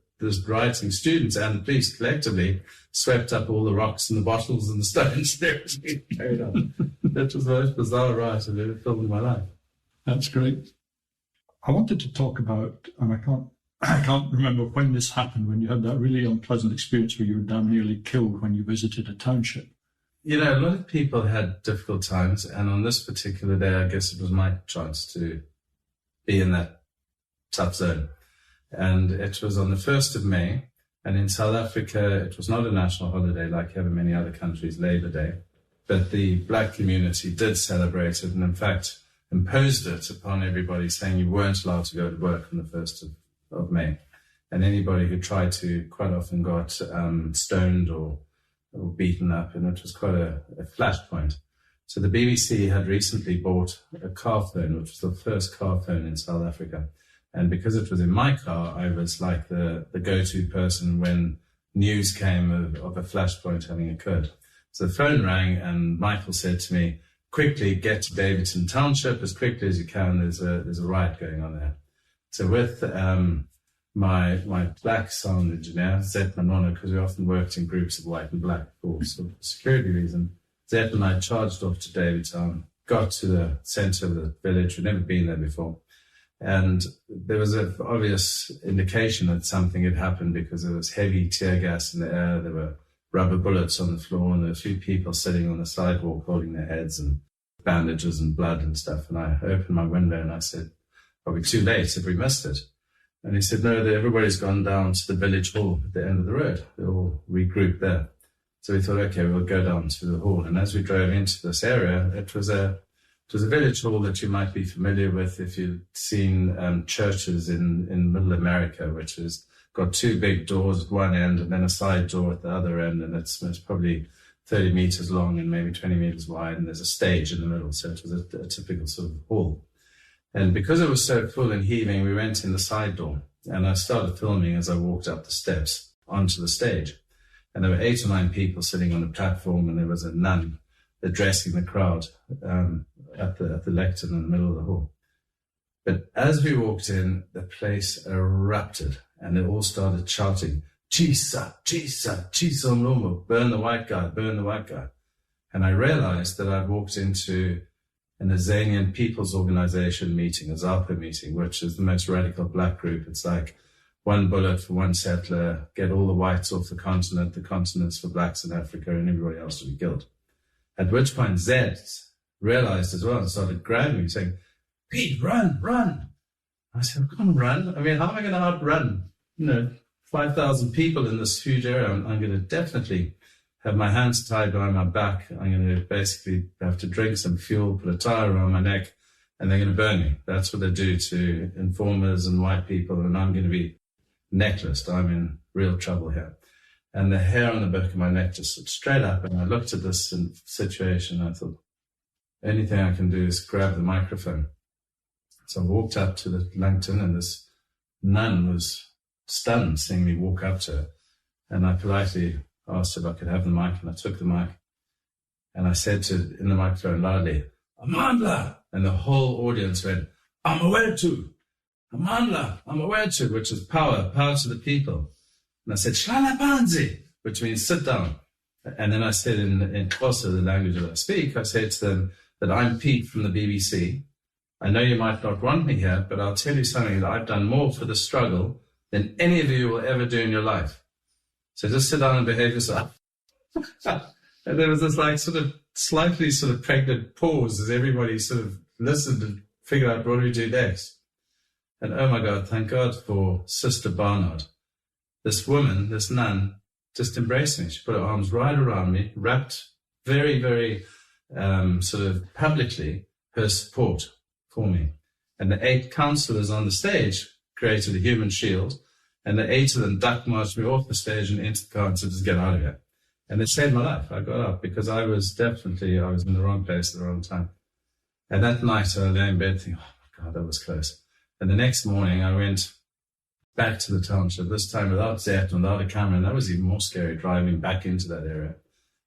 rioting students and the police collectively, swept up all the rocks and the bottles and the stones and everything carried on. That was the most bizarre riot I've ever filmed in my life. That's great. I wanted to talk about, and I can't remember when this happened, when you had that really unpleasant experience where you were damn nearly killed when you visited a township. You know, a lot of people had difficult times, and on this particular day, I guess it was my chance to be in that tough zone. And it was on the 1st of May, and in South Africa, it was not a national holiday like you have in many other countries, Labour Day, but the black community did celebrate it, and in fact, imposed it upon everybody, saying you weren't allowed to go to work on the 1st of May. And anybody who tried to quite often got stoned or beaten up, and it was quite a flashpoint. So the BBC had recently bought a car phone, which was the first car phone in South Africa. And because it was in my car, I was like the go-to person when news came of a flashpoint having occurred. So the phone rang, and Michael said to me, quickly get to Davidson Township as quickly as you can. There's a riot going on there. So with my black sound engineer, Zet Manono, because we often worked in groups of white and black for security reason, Zet and I charged off to Davidson, got to the center of the village. We'd never been there before. And there was an obvious indication that something had happened because there was heavy tear gas in the air. There were rubber bullets on the floor, and there were a few people sitting on the sidewalk holding their heads and bandages and blood and stuff. And I opened my window and I said, are we too late? Have we missed it? And he said, no, everybody's gone down to the village hall at the end of the road. They're all regrouped there. So we thought, okay, we'll go down to the hall. And as we drove into this area, it was a village hall that you might be familiar with if you've seen churches in Middle America, which has got two big doors at one end and then a side door at the other end. And it's probably 30 meters long and maybe 20 meters wide. And there's a stage in the middle. So it was a typical sort of hall. And because it was so full and heaving, we went in the side door. And I started filming as I walked up the steps onto the stage. And there were 8 or 9 people sitting on the platform, and there was a nun addressing the crowd at the lectern in the middle of the hall. But as we walked in, the place erupted, and they all started shouting, Chisa, Chisa, Chisa Mlomo, burn the white guy, burn the white guy. And I realized that I'd walked into an Azanian People's Organization meeting, a ZAPA meeting, which is the most radical black group. It's like one bullet for one settler, get all the whites off the continent's for blacks in Africa, and everybody else to be killed. At which point Zed realized as well and started grabbing me, saying, Pete, run, run. I said, I can't run. I mean, how am I going to outrun, 5,000 people in this huge area? I'm going to definitely have my hands tied behind my back. I'm going to basically have to drink some fuel, put a tie around my neck, and they're going to burn me. That's what they do to informers and white people, and I'm going to be necklaced. I'm in real trouble here. And the hair on the back of my neck just stood straight up, and I looked at this situation, and I thought, anything I can do is grab the microphone. So I walked up to the Langton, and this nun was stunned seeing me walk up to her. And I politely asked if I could have the mic, and I took the mic. And I said in the microphone loudly, Amandla! And the whole audience went, I'm aware to. Amandla, I'm aware to, which is power to the people. And I said, Shlala Panzi, which means sit down. And then I said in Xhosa, the language that I speak, I said to them that I'm Pete from the BBC. I know you might not want me here, but I'll tell you something, that I've done more for the struggle than any of you will ever do in your life. So just sit down and behave yourself. And there was this like sort of slightly sort of pregnant pause as everybody sort of listened and figured out what do we do next. And oh my God, thank God for Sister Barnard. This woman, this nun, just embraced me. She put her arms right around me, wrapped very, very sort of publicly her support for me. And the 8 councillors on the stage created a human shield, and the 8 of them duck marched me off the stage and into the car and said, just get out of here. And it saved my life. I got up because I was in the wrong place at the wrong time. And that night I lay in bed thinking, oh my God, that was close. And the next morning I went back to the township, this time without Zet and without a camera, and that was even more scary, driving back into that area.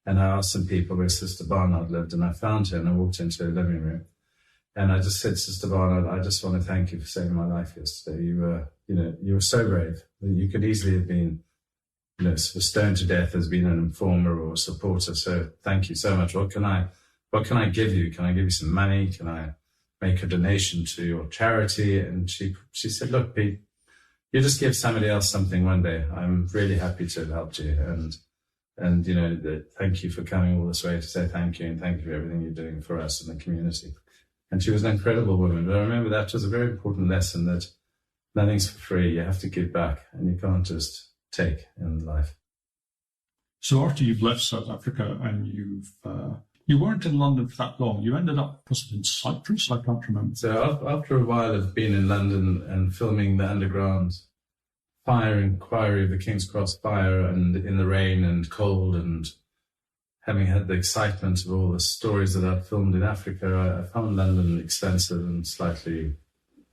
And I asked some people where Sister Barnard lived, and I found her, and I walked into her living room. And I just said, Sister Barnard, I just want to thank you for saving my life yesterday. You were so brave. You could easily have been, sort of stoned to death as being an informer or a supporter. So thank you so much. What can I give you? Can I give you some money? Can I make a donation to your charity? And she said, look, Pete, you just give somebody else something one day. I'm really happy to have helped you. And thank you for coming all this way to say thank you, and thank you for everything you're doing for us in the community. And she was an incredible woman. But I remember that was a very important lesson, that nothing's for free. You have to give back, and you can't just take in life. So after you've left South Africa and you weren't in London for that long, you ended up, was it in Cyprus? I can't remember. So after a while of being in London and filming the underground fire inquiry of the King's Cross fire, and in the rain and cold, and having had the excitement of all the stories that I'd filmed in Africa, I found London expensive and slightly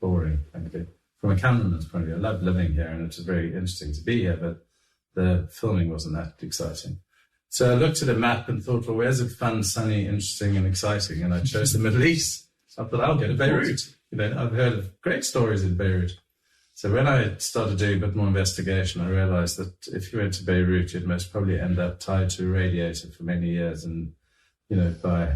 boring, frankly. From a cameraman's point of view, I loved living here, and it was very interesting to be here, but the filming wasn't that exciting. So I looked at a map and thought, well, where's it fun, sunny, interesting, and exciting? And I chose the Middle East. So I thought, I'll go to Beirut. I've heard of great stories in Beirut. So when I started doing a bit more investigation, I realized that if you went to Beirut, you'd most probably end up tied to a radiator for many years, and, by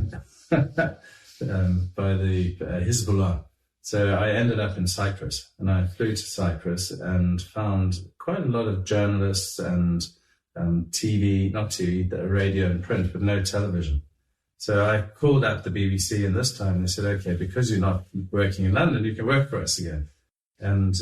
the Hezbollah. So I ended up in Cyprus, and I flew to Cyprus and found quite a lot of journalists and radio and print, but no television. So I called up the BBC, and this time they said, okay, because you're not working in London, you can work for us again. And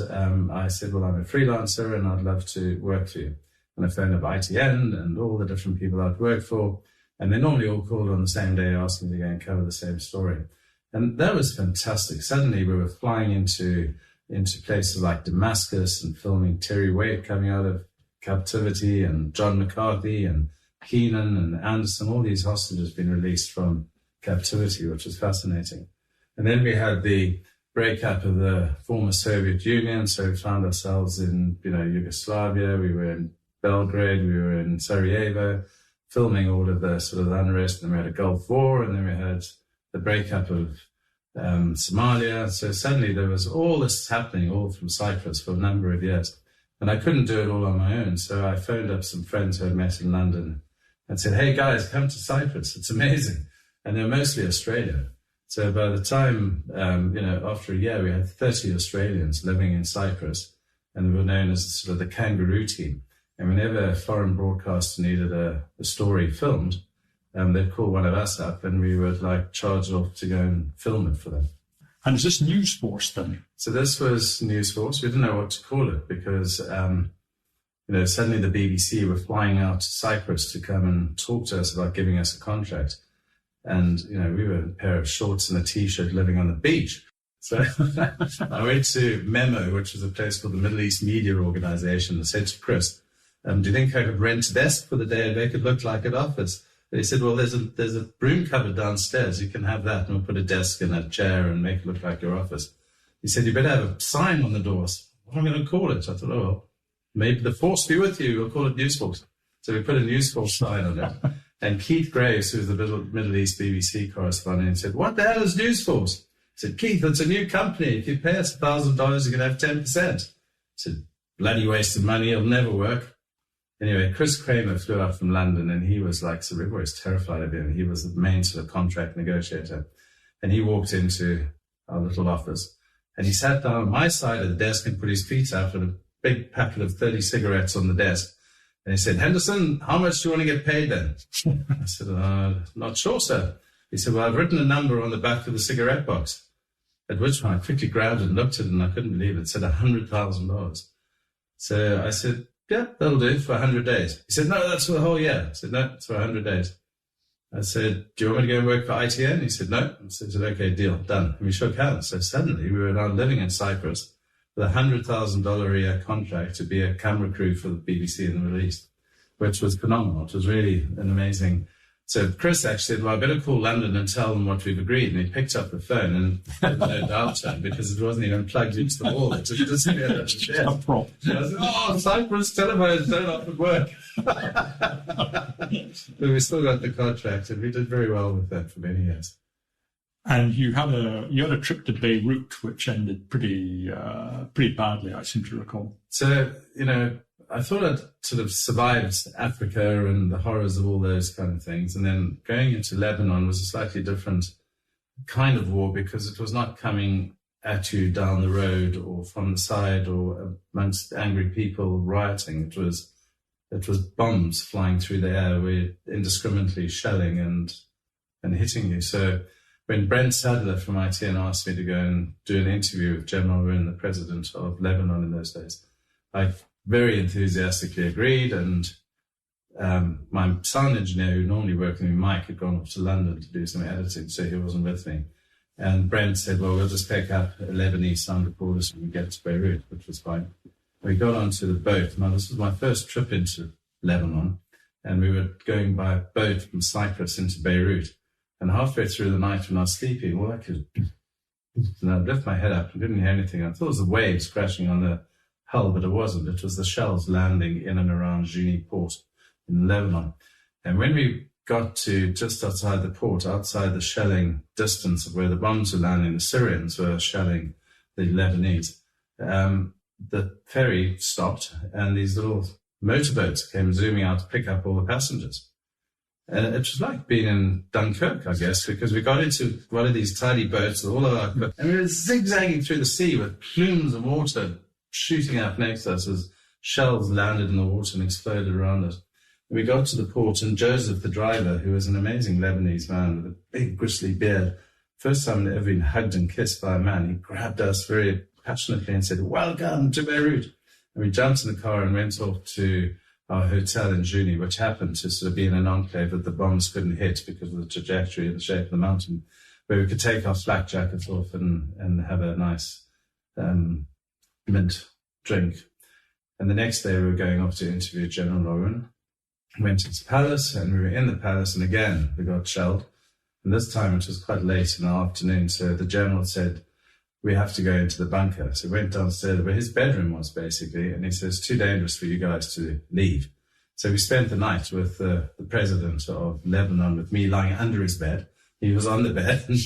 I said, well, I'm a freelancer and I'd love to work for you. And I phoned up ITN and all the different people I'd worked for. And they normally all called on the same day asking to go and cover the same story. And that was fantastic. Suddenly we were flying into places like Damascus and filming Terry Waite coming out of captivity, and John McCarthy and Keenan and Anderson, all these hostages being released from captivity, which was fascinating. And then we had the breakup of the former Soviet Union. So we found ourselves in, Yugoslavia. We were in Belgrade. We were in Sarajevo, filming all of the sort of unrest. And then we had a Gulf War, and then we had the breakup of Somalia. So suddenly there was all this happening, all from Cyprus for a number of years. And I couldn't do it all on my own. So I phoned up some friends who I'd met in London and said, hey guys, come to Cyprus. It's amazing. And they're mostly Australia. So by the time, after a year, we had 30 Australians living in Cyprus, and we were known as sort of the kangaroo team. And whenever a foreign broadcaster needed a story filmed, they'd call one of us up, and we would charge off to go and film it for them. And is this News Force then? So this was News Force. We didn't know what to call it because suddenly the BBC were flying out to Cyprus to come and talk to us about giving us a contract. And, we were in a pair of shorts and a T-shirt living on the beach. So I went to Memo, which was a place called the Middle East Media Organization, and said to Chris, do you think I could rent a desk for the day and make it look like an office? And he said, well, there's a broom cupboard downstairs. You can have that, and we'll put a desk and a chair and make it look like your office. He said, you better have a sign on the doors. What am I going to call it? I thought, well, maybe the force be with you. We'll call it News Force. So we put a News Force sign on it. And Keith Graves, who's the Middle East BBC correspondent, said, what the hell is News Force? I said, Keith, it's a new company. If you pay us $1,000, you can have 10%. I said, bloody waste of money. It'll never work. Anyway, Chris Kramer flew up from London, and he was like, so everybody was terrified of him. He was the main sort of contract negotiator. And he walked into our little office, and he sat down on my side of the desk and put his feet out with a big packet of 30 cigarettes on the desk. And he said, Henderson, how much do you want to get paid then? I said, not sure, sir. He said, well, I've written a number on the back of the cigarette box. At which point I quickly grabbed it and looked at it, and I couldn't believe it. It said $100,000. So I said, yeah, that'll do for 100 days. He said, no, that's for the whole year. I said, no, it's for 100 days. I said, do you want me to go and work for ITN? He said, no. I said, okay, deal, done. And we shook hands. So suddenly we were now living in Cyprus with a $100,000 a year contract to be a camera crew for the BBC in the Middle East, which was phenomenal. It was really an amazing. So Chris actually said, well, I better call London and tell them what we've agreed. And he picked up the phone and had no downtime because it wasn't even plugged into the wall. It just a prop. I said, oh, Cyprus telephones don't often work. But we still got the contract, and we did very well with that for many years. And you had a trip to Beirut, which ended pretty badly, I seem to recall. So, I thought I'd sort of survived Africa and the horrors of all those kind of things. And then going into Lebanon was a slightly different kind of war, because it was not coming at you down the road or from the side or amongst angry people rioting. It was bombs flying through the air, were indiscriminately shelling and hitting you. So when Brent Sadler from ITN asked me to go and do an interview with General Rune, the president of Lebanon in those days, I very enthusiastically agreed, and my sound engineer, who normally worked with me, Mike, had gone off to London to do some editing, so he wasn't with me. And Brent said, well, we'll just pick up a Lebanese sound recorders when we get to Beirut, which was fine. We got onto the boat. Now, this was my first trip into Lebanon, and we were going by boat from Cyprus into Beirut. And halfway through the night when I was sleeping, all I could, and I lift my head up and didn't hear anything. I thought it was the waves crashing on the hull, but it wasn't. It was the shells landing in and around Juni port in Lebanon. And when we got to just outside the port, outside the shelling distance of where the bombs were landing, the Syrians were shelling the Lebanese, the ferry stopped, and these little motorboats came zooming out to pick up all the passengers. And it was like being in Dunkirk, I guess, because we got into one of these tiny boats with all of our, and we were zigzagging through the sea with plumes of water shooting up next to us as shells landed in the water and exploded around us. We got to the port, and Joseph, the driver, who was an amazing Lebanese man with a big bristly beard, first time I'd ever been hugged and kissed by a man, he grabbed us very passionately and said, welcome to Beirut. And we jumped in the car and went off to our hotel in Juni, which happened to sort of be in an enclave that the bombs couldn't hit because of the trajectory and the shape of the mountain, where we could take our flak jackets off and have a nice mint drink. And the next day we were going off to interview General Rune. Went to his palace, and we were in the palace, and again we got shelled. And this time it was quite late in the afternoon, so the general said, we have to go into the bunker. So we went downstairs where his bedroom was, basically, and he says, too dangerous for you guys to leave. So we spent the night with the president of Lebanon, with me lying under his bed. He was on the bed, and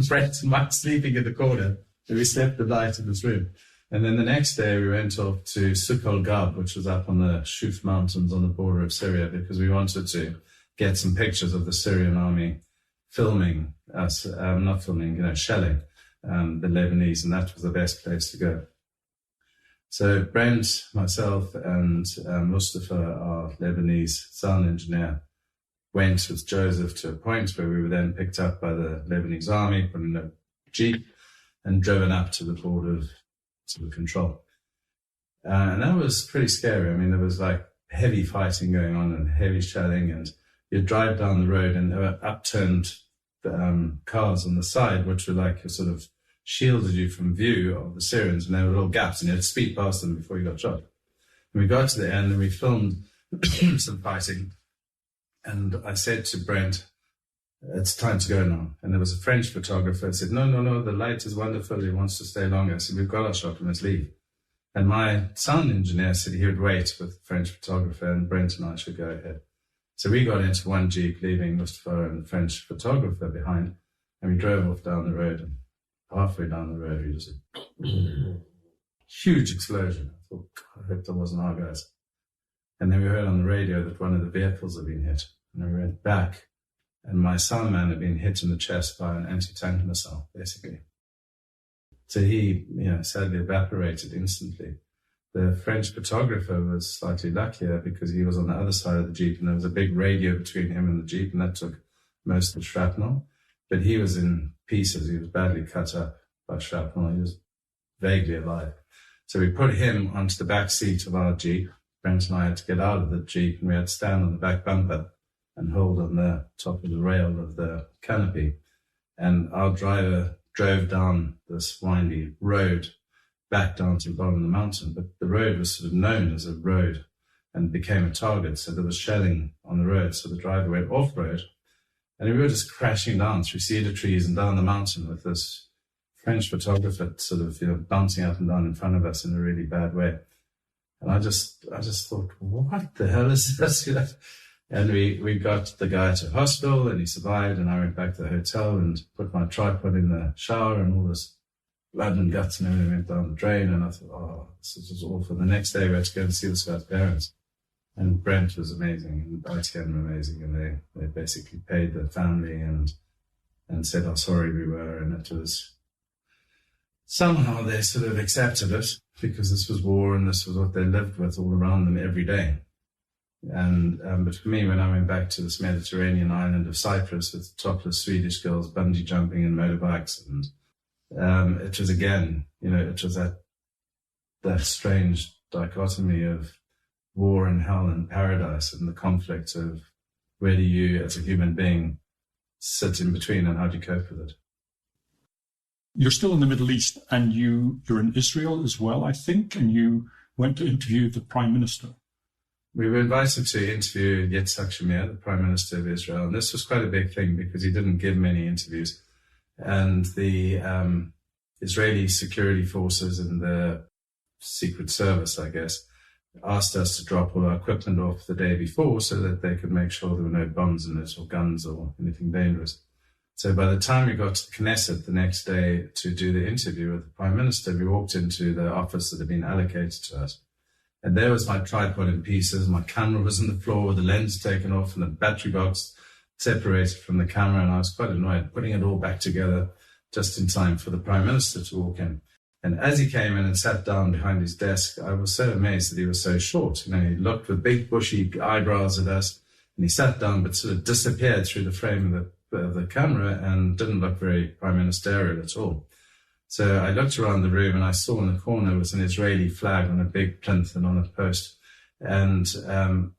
Brett and Mike sleeping in the corner, and we slept the night in this room. And then the next day we went off to Sukol Gab, which was up on the Shuf Mountains on the border of Syria, because we wanted to get some pictures of the Syrian army filming us, shelling the Lebanese, and that was the best place to go. So Brent, myself, and Mustafa, our Lebanese sound engineer, went with Joseph to a point where we were then picked up by the Lebanese army, put in a jeep, and driven up to the border of sort of control. And that was pretty scary. I mean, there was like heavy fighting going on and heavy shelling, and you'd drive down the road and there were upturned cars on the side, which were like sort of shielded you from view of the Syrians, and there were little gaps, and you had to speed past them before you got shot. And we got to the end and we filmed some fighting, and I said to Brent, it's time to go now. And there was a French photographer who said, no, the light is wonderful, he wants to stay longer. I said, we've got our shot, we must leave. And my sound engineer said he would wait with the French photographer and Brent and I should go ahead. So we got into one Jeep, leaving Mustafa and the French photographer behind, and we drove off down the road, and halfway down the road, we just a huge explosion. I thought, God, I hope that wasn't our guys. And then we heard on the radio that one of the vehicles had been hit. And we went back, and my sound man had been hit in the chest by an anti-tank missile, basically. So he, sadly evaporated instantly. The French photographer was slightly luckier because he was on the other side of the Jeep, and there was a big radio between him and the Jeep, and that took most of the shrapnel. But he was in pieces. He was badly cut up by shrapnel. He was vaguely alive. So we put him onto the back seat of our Jeep. Brent and I had to get out of the Jeep, and we had to stand on the back bumper and hold on the top of the rail of the canopy. And our driver drove down this windy road back down to the bottom of the mountain. But the road was sort of known as a road and became a target. So there was shelling on the road. So the driver went off-road, and we were just crashing down through cedar trees and down the mountain with this French photographer sort of, bouncing up and down in front of us in a really bad way. And I just thought, what the hell is this? And we got the guy to hospital, and he survived, and I went back to the hotel and put my tripod in the shower, and all this blood and guts and everything went down the drain. And I thought, this is awful. The next day we had to go and see this guy's parents. And Brent was amazing, and ITN were amazing, and they basically paid the family and said how sorry we were. And it was, somehow they sort of accepted it, because this was war and this was what they lived with all around them every day. And but for me, when I went back to this Mediterranean island of Cyprus with topless Swedish girls bungee jumping and motorbikes, and it was again, it was that strange dichotomy of war and hell and paradise, and the conflict of where do you as a human being sit in between, and how do you cope with it? You're still in the Middle East, and you're in Israel as well, I think, and you went to interview the Prime Minister. We were invited to interview Yitzhak Shamir, the Prime Minister of Israel, and this was quite a big thing because he didn't give many interviews. And the Israeli security forces and the Secret Service, I guess, asked us to drop all our equipment off the day before so that they could make sure there were no bombs in it or guns or anything dangerous. So by the time we got to the Knesset the next day to do the interview with the Prime Minister, we walked into the office that had been allocated to us. And there was my tripod in pieces, my camera was on the floor with the lens taken off and the battery box separated from the camera, and I was quite annoyed putting it all back together just in time for the Prime Minister to walk in. And as he came in and sat down behind his desk, I was so amazed that he was so short. He looked with big bushy eyebrows at us, and he sat down but sort of disappeared through the frame of the camera and didn't look very prime ministerial at all. So I looked around the room, and I saw in the corner was an Israeli flag on a big plinth and on a post, and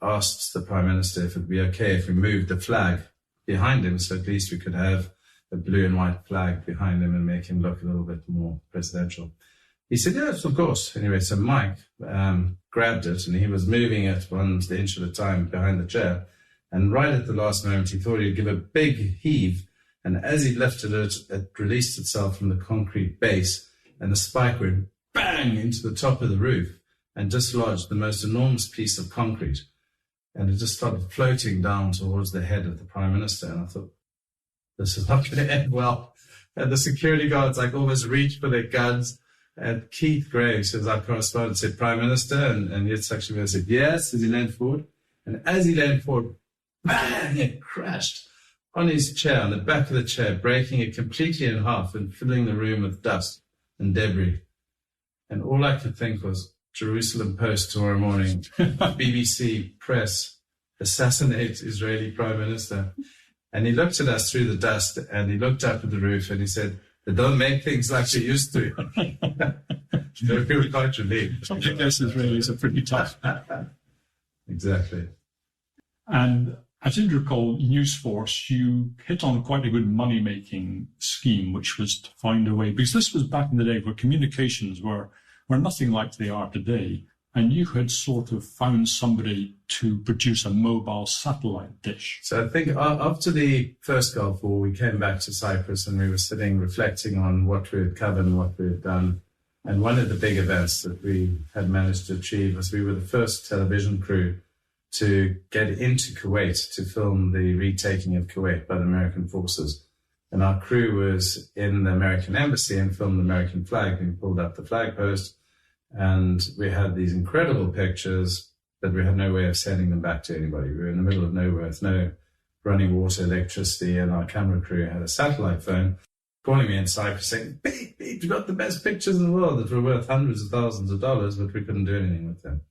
asked the Prime Minister if it would be okay if we moved the flag behind him, so at least we could have a blue and white flag behind him and make him look a little bit more presidential. He said, yes, of course. Anyway, so Mike grabbed it, and he was moving it 1 inch at a time behind the chair. And right at the last moment, he thought he'd give a big heave. And as he lifted it, it released itself from the concrete base, and the spike went bang into the top of the roof and dislodged the most enormous piece of concrete. And it just started floating down towards the head of the Prime Minister. And I thought, this is not going to end well. And the security guards almost reached for their guns. And Keith Graves, who was our correspondent, said, Prime Minister, and Yitzhak Shamir said, yes, as he leaned forward. And as he leaned forward, bang, it crashed on his chair, on the back of the chair, breaking it completely in half and filling the room with dust and debris. And all I could think was, Jerusalem Post tomorrow morning, BBC press, assassinate Israeli Prime Minister. And he looked at us through the dust, and he looked up at the roof, and he said, they don't make things like they used to. We were quite relieved. Something this Israelis are pretty tough. Exactly. And I seem to recall News Force, you hit on quite a good money-making scheme, which was to find a way, because this was back in the day where communications were nothing like they are today, and you had sort of found somebody to produce a mobile satellite dish. So I think after the first Gulf War, we came back to Cyprus and we were sitting reflecting on what we had covered and what we had done. And one of the big events that we had managed to achieve was we were the first television crew to get into Kuwait to film the retaking of Kuwait by the American forces. And our crew was in the American embassy and filmed the American flag. We pulled up the flag post and we had these incredible pictures, but we had no way of sending them back to anybody. We were in the middle of nowhere with no running water, electricity, and our camera crew had a satellite phone calling me in Cyprus saying, Pete, you've got the best pictures in the world that were worth hundreds of thousands of dollars, but we couldn't do anything with them.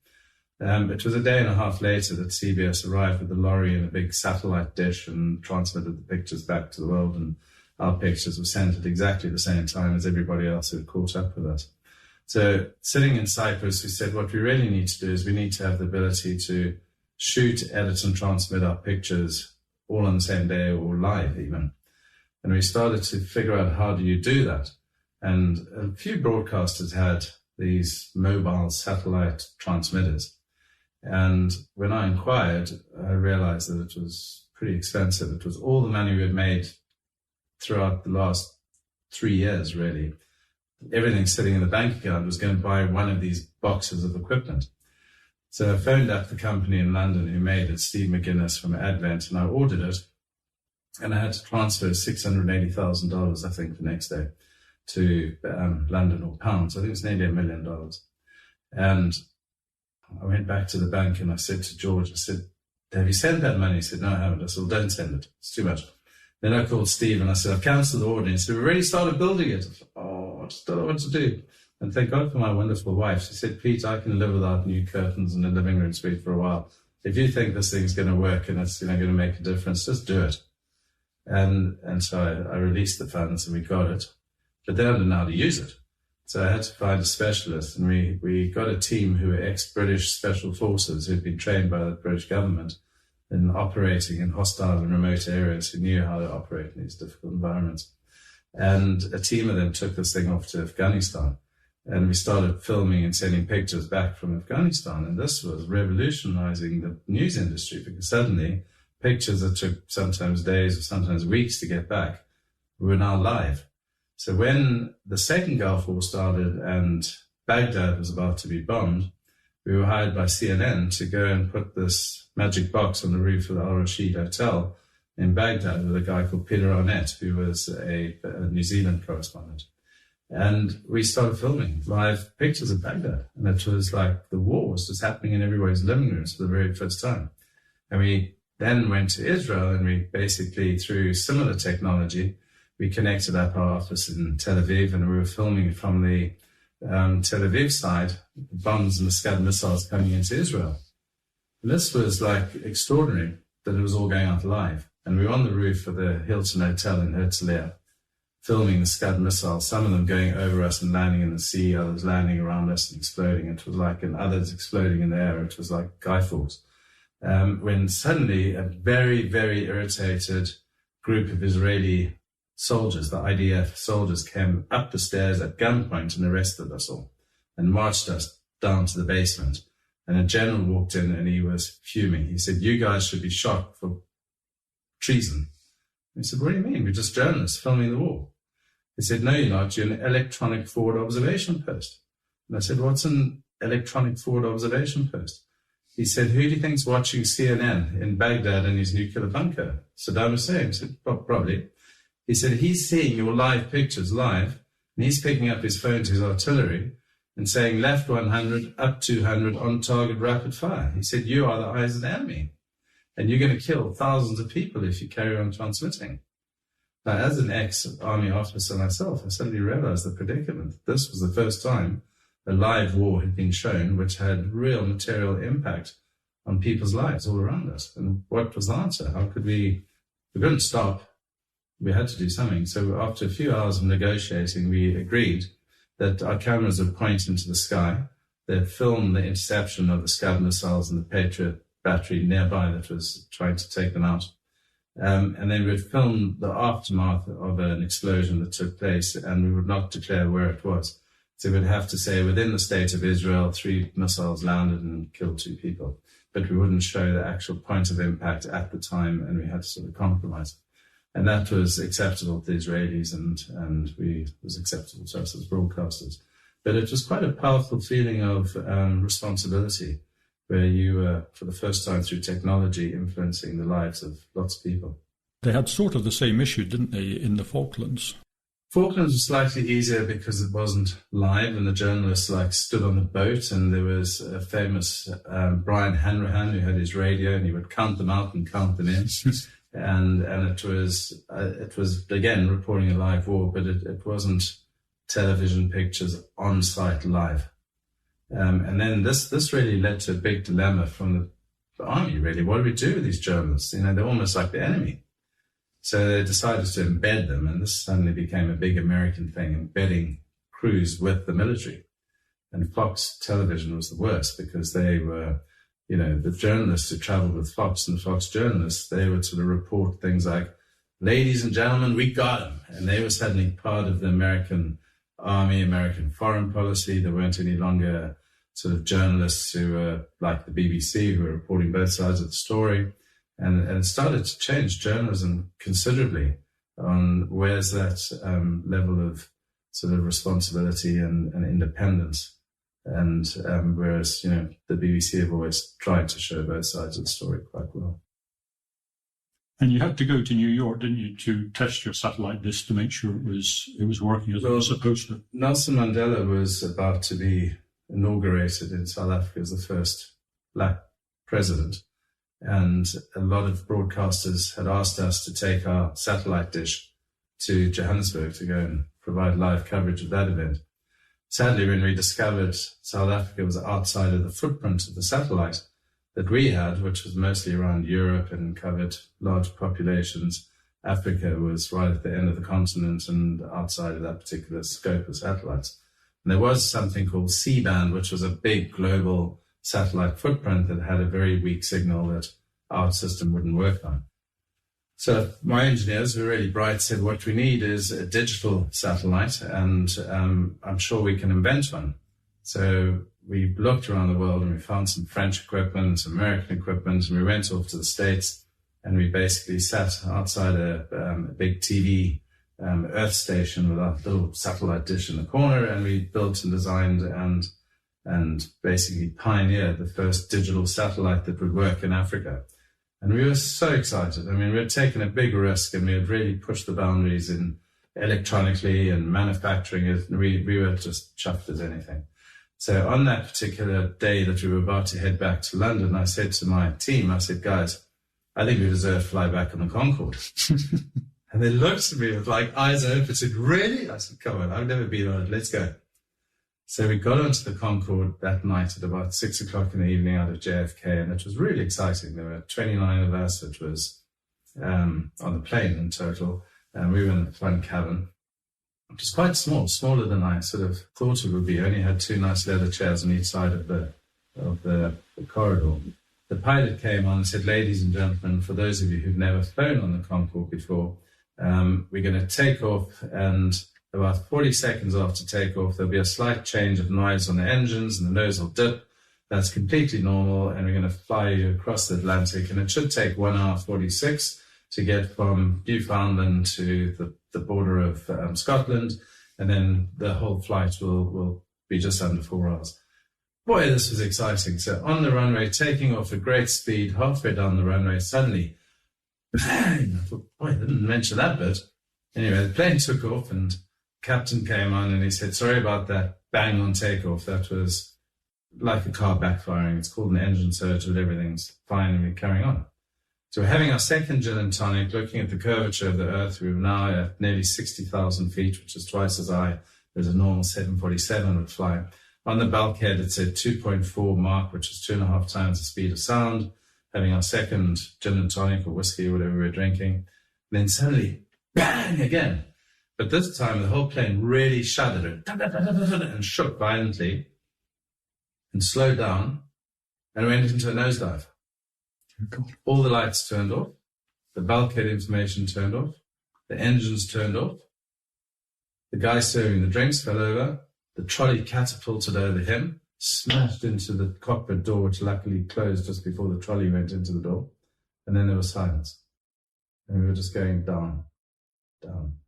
It was a day and a half later that CBS arrived with a lorry and a big satellite dish and transmitted the pictures back to the world, and our pictures were sent at exactly the same time as everybody else who had caught up with us. So sitting in Cyprus, we said what we really need to do is we need to have the ability to shoot, edit, and transmit our pictures all on the same day or live even. And we started to figure out how do you do that. And a few broadcasters had these mobile satellite transmitters. And when I inquired, I realized that it was pretty expensive. It was all the money we had made throughout the last 3 years, really. Everything sitting in the bank account was going to buy one of these boxes of equipment. So I phoned up the company in London who made it, Steve McGuinness from Advent, and I ordered it. And I had to transfer $680,000, I think, the next day to London or pounds. I think it was nearly $1 million. And I went back to the bank and I said to George, I said, have you sent that money? He said, no, I haven't. I said, well, don't send it. It's too much. Then I called Steve and I said, I've cancelled the order. He said, we've already started building it. I said, I just don't know what to do. And thank God for my wonderful wife. She said, Pete, I can live without new curtains in the living room suite for a while. If you think this thing's going to work and it's going to make a difference, just do it. And so I released the funds and we got it. But then I didn't know how to use it. So I had to find a specialist, and we got a team who were ex-British special forces who'd been trained by the British government in operating in hostile and remote areas, who knew how to operate in these difficult environments. And a team of them took this thing off to Afghanistan, and we started filming and sending pictures back from Afghanistan. And this was revolutionizing the news industry, because suddenly pictures that took sometimes days or sometimes weeks to get back were now live. So when the second Gulf War started and Baghdad was about to be bombed, we were hired by CNN to go and put this magic box on the roof of the Al Rashid Hotel in Baghdad with a guy called Peter Arnett, who was a New Zealand correspondent. And we started filming live pictures of Baghdad. And it was like the war was just happening in everybody's living rooms for the very first time. And we then went to Israel, and we basically, through similar technology, we connected up our office in Tel Aviv, and we were filming from the Tel Aviv side, bombs and the Scud missiles coming into Israel. And this was like extraordinary that it was all going out live. And we were on the roof of the Hilton Hotel in Herzliya, filming the Scud missiles, some of them going over us and landing in the sea, others landing around us and exploding. It was like, and others exploding in the air. It was like Guy Fawkes. When suddenly a very, very irritated group of Israeli soldiers, the IDF soldiers, came up the stairs at gunpoint and arrested us all and marched us down to the basement. And a general walked in and he was fuming. He said, you guys should be shot for treason. We said, what do you mean? We're just journalists filming the war. He said, no, you're not. You're an electronic forward observation post. And I said, what's an electronic forward observation post? He said, who do you think's watching CNN in Baghdad in his nuclear bunker? Saddam Hussein. I said, probably. He said, he's seeing your live pictures live, and he's picking up his phone to his artillery and saying left 100, up 200, on target, rapid fire. He said, you are the eyes of the enemy, and you're going to kill thousands of people if you carry on transmitting. Now, as an ex-army officer myself, I suddenly realized the predicament. This was the first time a live war had been shown, which had real material impact on people's lives all around us. And what was the answer? How could we couldn't stop. We had to do something. So after a few hours of negotiating, we agreed that our cameras would point into the sky. They'd film the interception of the Scud missiles and the Patriot battery nearby that was trying to take them out. And then we'd film the aftermath of an explosion that took place, and we would not declare where it was. So we'd have to say within the state of Israel, 3 missiles landed and killed 2 people. But we wouldn't show the actual point of impact at the time, and we had to sort of compromise. And that was acceptable to the Israelis, and was acceptable to us as broadcasters. But it was quite a powerful feeling of responsibility, where you were, for the first time through technology, influencing the lives of lots of people. They had sort of the same issue, didn't they, in the Falklands? Falklands was slightly easier because it wasn't live, and the journalists stood on the boat, and there was a famous Brian Hanrahan who had his radio, and he would count them out and count them in. and it was again reporting a live war, but it wasn't television pictures on site live. And then this really led to a big dilemma from the army, really. What do we do with these journalists? They're almost like the enemy. So they decided to embed them, and this suddenly became a big American thing, embedding crews with the military. And Fox Television was the worst, because they were, the journalists who traveled with Fox and Fox journalists, they would sort of report things like, "Ladies and gentlemen, we got them." And they were suddenly part of the American army, American foreign policy. There weren't any longer sort of journalists who were like the BBC, who were reporting both sides of the story. And it started to change journalism considerably on where's that level of sort of responsibility and independence. And whereas, the BBC have always tried to show both sides of the story quite well. And you had to go to New York, didn't you, to test your satellite dish to make sure it was working as it was supposed to? Nelson Mandela was about to be inaugurated in South Africa as the first black president. And a lot of broadcasters had asked us to take our satellite dish to Johannesburg to go and provide live coverage of that event. Sadly, when we discovered South Africa was outside of the footprint of the satellite that we had, which was mostly around Europe and covered large populations, Africa was right at the end of the continent and outside of that particular scope of satellites. And there was something called C-band, which was a big global satellite footprint that had a very weak signal that our system wouldn't work on. So my engineers, who were really bright, said what we need is a digital satellite, and I'm sure we can invent one. So we looked around the world and we found some French equipment, some American equipment, and we went off to the States, and we basically sat outside a big TV Earth station with our little satellite dish in the corner, and we built and designed and basically pioneered the first digital satellite that would work in Africa. And we were so excited. We had taken a big risk, and we had really pushed the boundaries in electronically and manufacturing it. And we were just chuffed as anything. So on that particular day that we were about to head back to London, I said to my team, "Guys, I think we deserve to fly back on the Concorde." And they looked at me with eyes open and said, "Really?" I said, "Come on, I've never been on it. Let's go." So we got onto the Concorde that night at about 6 o'clock in the evening out of JFK, and it was really exciting. There were 29 of us. It was on the plane in total, and we were in the front cabin. It was quite small, smaller than I sort of thought it would be. Only had 2 nice leather chairs on each side of the corridor. The pilot came on and said, "Ladies and gentlemen, for those of you who've never flown on the Concorde before, we're going to take off, and about 40 seconds after takeoff, there'll be a slight change of noise on the engines and the nose will dip. That's completely normal, and we're going to fly you across the Atlantic, and it should take 1 hour 46 to get from Newfoundland to the border of Scotland, and then the whole flight will be just under 4 hours." Boy, this was exciting. So on the runway, taking off at great speed, halfway down the runway, suddenly, bang! I thought, boy, I didn't mention that bit. Anyway, the plane took off, and captain came on and he said, "Sorry about that bang on takeoff. That was like a car backfiring. It's called an engine surge, but everything's fine, and we're carrying on." So we're having our second gin and tonic, looking at the curvature of the Earth. We're now at nearly 60,000 feet, which is twice as high as a normal 747 would fly. On the bulkhead, it's at 2.4 Mach, which is 2.5 times the speed of sound. Having our second gin and tonic or whiskey or whatever we're drinking. And then suddenly, bang again. But this time, the whole plane really shuddered and shook violently and slowed down and went into a nosedive. All the lights turned off. The bulkhead information turned off. The engines turned off. The guy serving the drinks fell over. The trolley catapulted over him, smashed into the cockpit door, which luckily closed just before the trolley went into the door. And then there was silence. And we were just going down, down.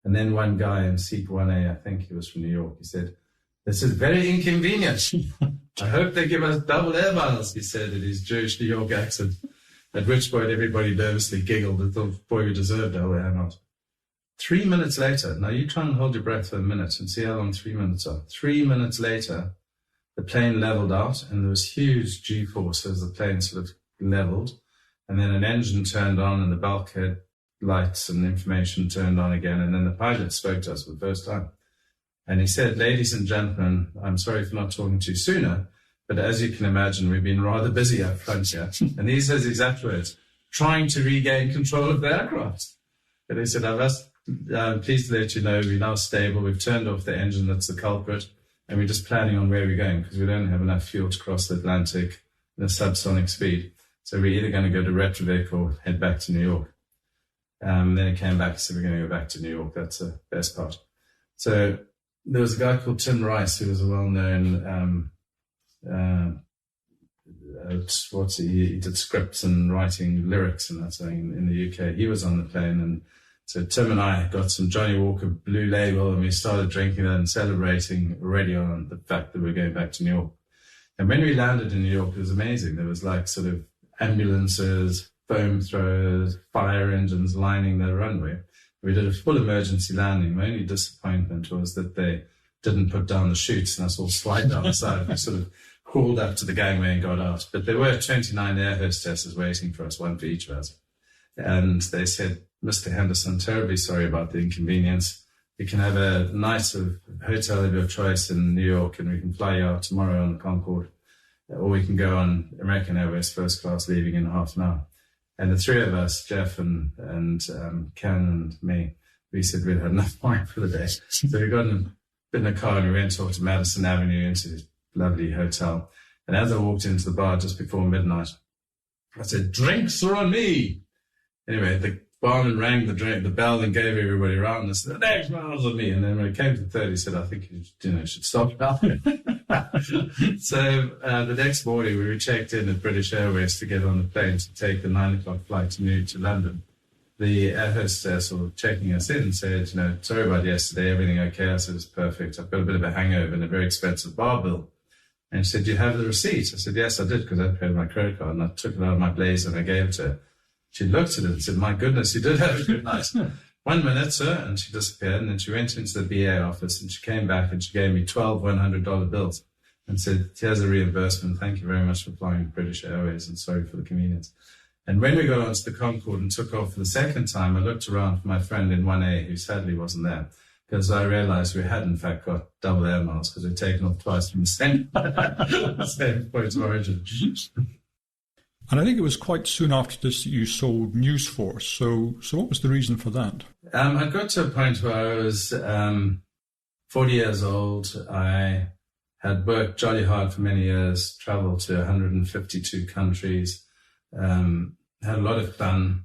And then one guy in seat 1A, I think he was from New York, he said, "This is very inconvenient. I hope they give us double air miles," he said in his Jewish New York accent. At which point everybody nervously giggled and thought, boy, we deserved double air miles. 3 minutes later, now you try and hold your breath for a minute and see how long 3 minutes are. 3 minutes later, the plane leveled out and there was huge G-force as the plane sort of leveled. And then an engine turned on and the bulkhead lights and information turned on again. And then the pilot spoke to us for the first time. And he said, "Ladies and gentlemen, I'm sorry for not talking to you sooner, but as you can imagine, we've been rather busy up front here." And these are his exact words, "trying to regain control of the aircraft." And he said, "I'm pleased to let you know we're now stable. We've turned off the engine that's the culprit, and we're just planning on where we're going because we don't have enough fuel to cross the Atlantic at a subsonic speed. So we're either going to go to Reykjavik or head back to New York." Then he came back and said, "We're going to go back to New York. That's the best part." So there was a guy called Tim Rice, who was a well-known, he did scripts and writing lyrics and that thing in the UK. He was on the plane. And so Tim and I got some Johnny Walker Blue Label and we started drinking that and celebrating already on the fact that we're going back to New York. And when we landed in New York, it was amazing. There was like sort of ambulances, foam throwers, fire engines lining the runway. We did a full emergency landing. My only disappointment was that they didn't put down the chutes and us all slide down the side. We sort of crawled up to the gangway and got out. But there were 29 air hostesses waiting for us, one for each of us. And they said, "Mr. Henderson, terribly sorry about the inconvenience. You can have a night of hotel of your choice in New York and we can fly you out tomorrow on the Concorde. Or we can go on American Airways first class leaving in half an hour." And the three of us, Jeff and Ken and me, we said we'd had enough wine for the day. So we got in a car and we went off to Madison Avenue into this lovely hotel. And as I walked into the bar just before midnight, I said, "Drinks are on me." Anyway, the barman rang the bell and gave everybody around and said, "The next round's on me." And then when it came to the third, he said, "I think you should stop now." So the next morning we were checked in at British Airways to get on the plane to take the 9 o'clock flight to London. The air hostess was checking us in and said, "Sorry about yesterday, everything okay?" I said, "It's perfect. I've got a bit of a hangover and a very expensive bar bill." And she said, "Do you have the receipt?" I said, "Yes, I did, because I paid my credit card." And I took it out of my blazer and I gave it to her. She looked at it and said, "My goodness, you did have a good night." 1 minute, sir, and she disappeared. And then she went into the BA office and she came back and she gave me 12 $100 bills and said, "Here's a reimbursement. Thank you very much for flying with British Airways and sorry for the convenience." And when we got onto the Concorde and took off for the second time, I looked around for my friend in 1A who sadly wasn't there, because I realized we had in fact got double air miles because we'd taken off twice from the same point of origin. And I think it was quite soon after this that you sold News Force. So what was the reason for that? I got to a point where I was 40 years old. I had worked jolly hard for many years, traveled to 152 countries, had a lot of fun.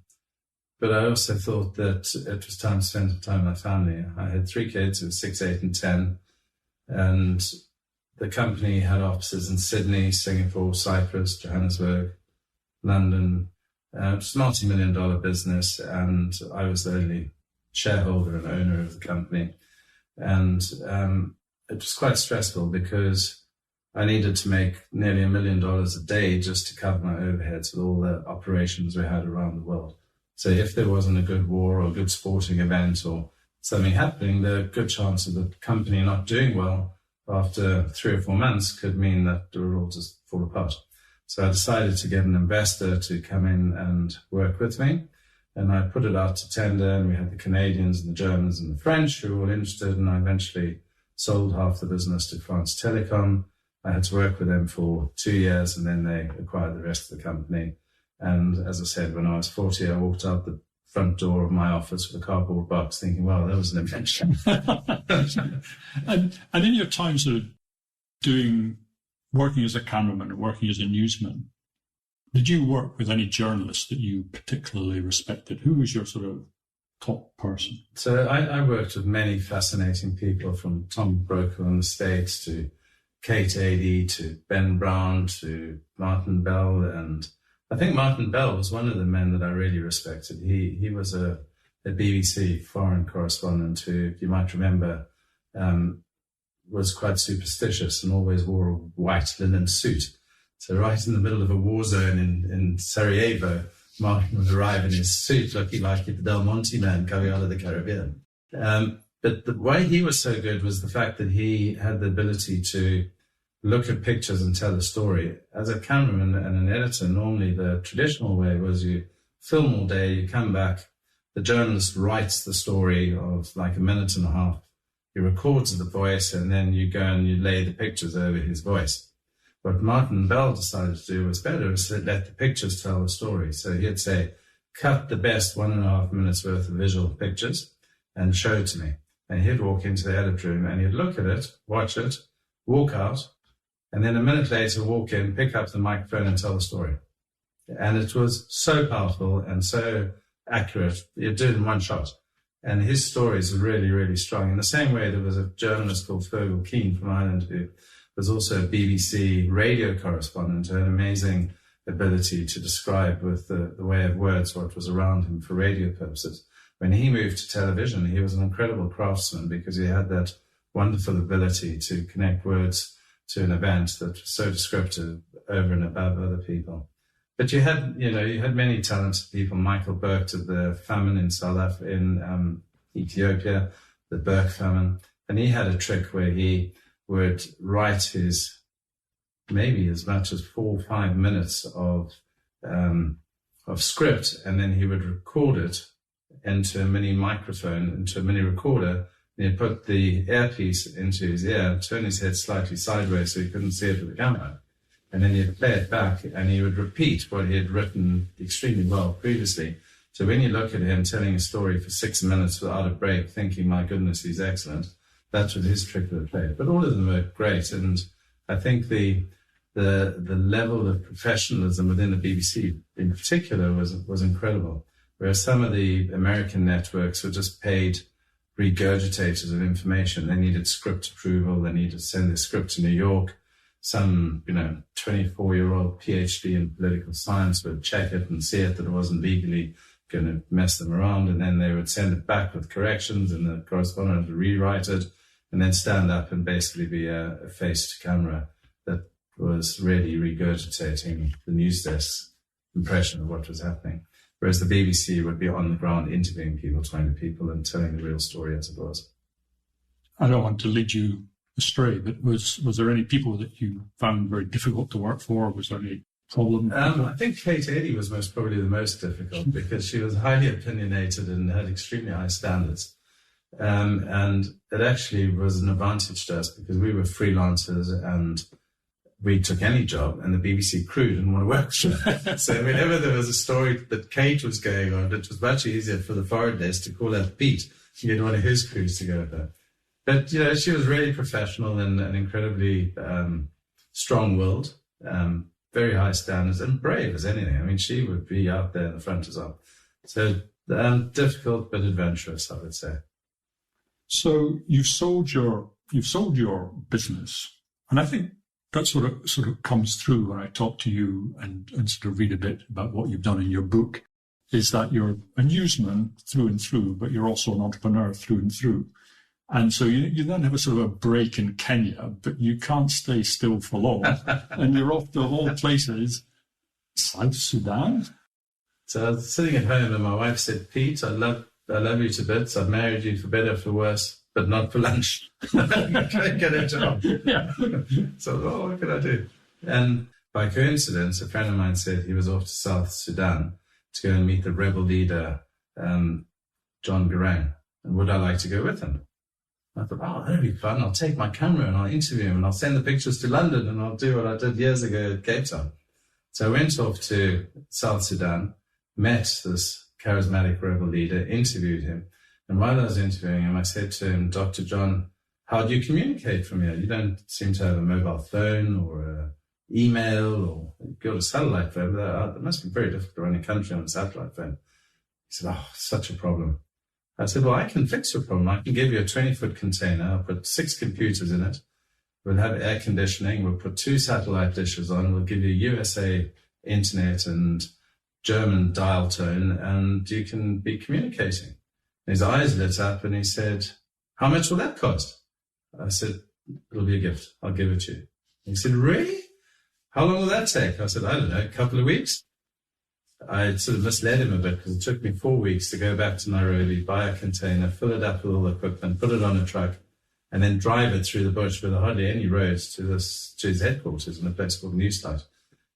But I also thought that it was time to spend some time with my family. I had 3 kids, who were 6, 8, and 10. And the company had offices in Sydney, Singapore, Cyprus, Johannesburg, London. It's a multi-million-dollar business, and I was the only shareholder and owner of the company. And it was quite stressful because I needed to make nearly $1 million a day just to cover my overheads with all the operations we had around the world. So if there wasn't a good war or a good sporting event or something happening, the good chance of the company not doing well after 3 or 4 months could mean that it would all just fall apart. So I decided to get an investor to come in and work with me. And I put it out to tender, and we had the Canadians and the Germans and the French who were all interested, and I eventually sold half the business to France Telecom. I had to work with them for 2 years, and then they acquired the rest of the company. And as I said, when I was 40, I walked out the front door of my office with a cardboard box, thinking, well, that was an invention. and in your time sort of working as a cameraman or working as a newsman, did you work with any journalists that you particularly respected? Who was your sort of top person? So I worked with many fascinating people, from Tom Brokaw in the States to Kate Adie to Ben Brown to Martin Bell. And I think Martin Bell was one of the men that I really respected. He was a BBC foreign correspondent who, you might remember, was quite superstitious and always wore a white linen suit. So right in the middle of a war zone in Sarajevo, Martin would arrive in his suit looking like the Del Monte man coming out of the Caribbean. But the way he was so good was the fact that he had the ability to look at pictures and tell a story. As a cameraman and an editor, normally the traditional way was you film all day, you come back, the journalist writes the story of like a minute and a half, he records the voice, and then you go and you lay the pictures over his voice. What Martin Bell decided to do was better, was to let the pictures tell the story. So he'd say, cut the best 1.5 minutes worth of visual pictures and show it to me. And he'd walk into the edit room and he'd look at it, watch it, walk out, and then a minute later walk in, pick up the microphone and tell the story. And it was so powerful and so accurate. You'd do it in one shot. And his stories were really, really strong. In the same way, there was a journalist called Fergal Keane from Ireland who was also a BBC radio correspondent, who had an amazing ability to describe with the way of words what was around him for radio purposes. When he moved to television, he was an incredible craftsman because he had that wonderful ability to connect words to an event that was so descriptive over and above other people. But you had many talented people. Michael Burke did the famine in South Africa, in Ethiopia, the Burke famine. And he had a trick where he would write his maybe as much as 4 or 5 minutes of script, and then he would record it into a mini microphone, into a mini recorder. And he'd put the earpiece into his ear, turn his head slightly sideways so he couldn't see it with the camera. And then he'd play it back and he would repeat what he had written extremely well previously. So when you look at him telling a story for 6 minutes without a break, thinking, my goodness, he's excellent, that's what his trick of the play. But all of them were great. And I think the level of professionalism within the BBC in particular was incredible. Whereas some of the American networks were just paid regurgitators of information. They needed script approval. They needed to send their script to New York. Some, 24-year-old PhD in political science would check it and see it that it wasn't legally going to mess them around. And then they would send it back with corrections, and the correspondent would rewrite it and then stand up and basically be a face to camera that was really regurgitating the news desk's impression of what was happening. Whereas the BBC would be on the ground interviewing people, talking to people and telling the real story as it was. I don't want to lead you astray, but was there any people that you found very difficult to work for? Was there any problem? I think Kate Adie was probably the most difficult because she was highly opinionated and had extremely high standards. And it actually was an advantage to us because we were freelancers and we took any job, and the BBC crew didn't want to work for it. So whenever there was a story that Kate was going on, it was much easier for the foreign desk to call out Pete and get one of his crews to go there. But, she was really professional and incredibly strong-willed, very high standards, and brave as anything. I mean, she would be out there in the front as well. So difficult but adventurous, I would say. So you've sold your business, and I think that sort of comes through when I talk to you and sort of read a bit about what you've done in your book, is that you're a newsman through and through, but you're also an entrepreneur through and through. And so you then have a sort of a break in Kenya, but you can't stay still for long. And you're off to all places. South Sudan? So I was sitting at home and my wife said, Pete, I love you to bits. I've married you for better or for worse, but not for lunch. I can't get a job. Yeah. So, what can I do? And by coincidence, a friend of mine said he was off to South Sudan to go and meet the rebel leader, John Garang. And would I like to go with him? I thought, that'd be fun. I'll take my camera and I'll interview him and I'll send the pictures to London and I'll do what I did years ago at Cape Town. So I went off to South Sudan, met this charismatic rebel leader, interviewed him. And while I was interviewing him, I said to him, Dr. John, how do you communicate from here? You don't seem to have a mobile phone or an email, or you've got a satellite phone. But it must be very difficult to run a country on a satellite phone. He said, oh, such a problem. I said, well, I can fix your problem. I can give you a 20-foot container. I'll put 6 computers in it. We'll have air conditioning. We'll put 2 satellite dishes on. We'll give you USA internet and German dial tone, and you can be communicating. And his eyes lit up and he said, how much will that cost? I said, it'll be a gift. I'll give it to you. And he said, really? How long will that take? I said, I don't know, a couple of weeks. I sort of misled him a bit because it took me 4 weeks to go back to Nairobi, buy a container, fill it up with all the equipment, put it on a truck, and then drive it through the bush with hardly any roads to his headquarters in a place called Newslight.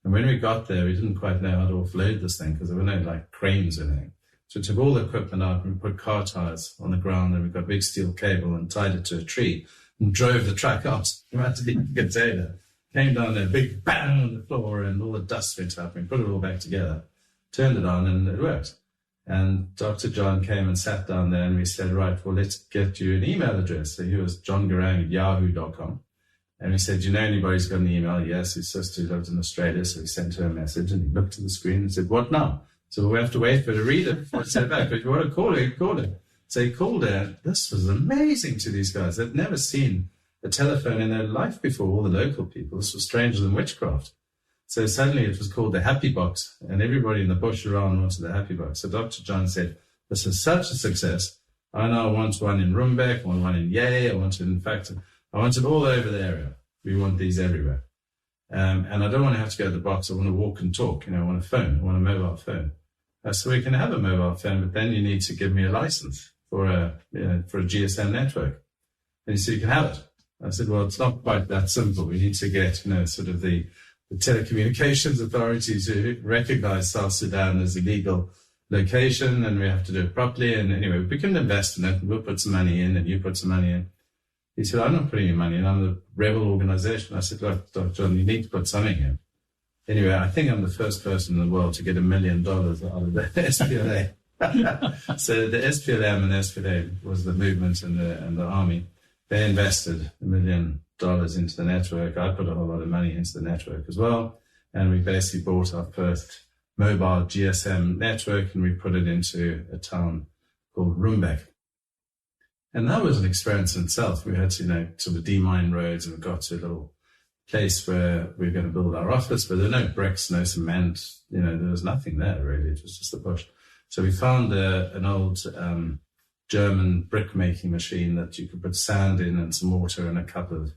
And when we got there, we didn't quite know how to offload this thing because there were no like cranes or anything. So we took all the equipment out and we put car tires on the ground, and we got a big steel cable and tied it to a tree and drove the truck out. We had to be the container. Came down there, big bang on the floor, and all the dust went up. We put it all back together, turned it on, and it worked. And Dr. John came and sat down there, and we said, right, well, let's get you an email address. So he was johngarang@yahoo.com. And we said, do you know anybody who's got an email? Yes, his sister lived in Australia. So we sent her a message, and he looked at the screen and said, what now? So we have to wait for her to read it before I send it back. But if you want to call her, call her. So he called her. This was amazing to these guys. They'd never seen a telephone in their life before, all the local people. This was stranger than witchcraft. So suddenly it was called the Happy Box, and everybody in the bush around wanted the Happy Box. So Dr. John said, this is such a success. I now want one in Rumbek, I want one in Yei, I want it all over the area. We want these everywhere. And I don't want to have to go to the box. I want to walk and talk. I want a phone. I want a mobile phone. So we can have a mobile phone, but then you need to give me a license for a GSM network. And he said, you can have it. I said, well, it's not quite that simple. We need to get, sort of the telecommunications authorities who recognize South Sudan as a legal location, and we have to do it properly. And anyway, we can invest in it, and we'll put some money in, and you put some money in. He said, I'm not putting any money in. I'm the rebel organization. I said, look, Dr. John, you need to put something in. Anyway, I think I'm the first person in the world to get $1 million out of the SPLA. So the SPLM and the SPLA was the movement and the army. They invested $1 million into the network. I put a whole lot of money into the network as well. And we basically bought our first mobile GSM network, and we put it into a town called Rumbek. And that was an experience in itself. We had to, sort of demine roads, and we got to a little place where we were going to build our office, but there were no bricks, no cement, there was nothing there really. It was just the bush. So we found an old German brick making machine that you could put sand in and some water and a cup of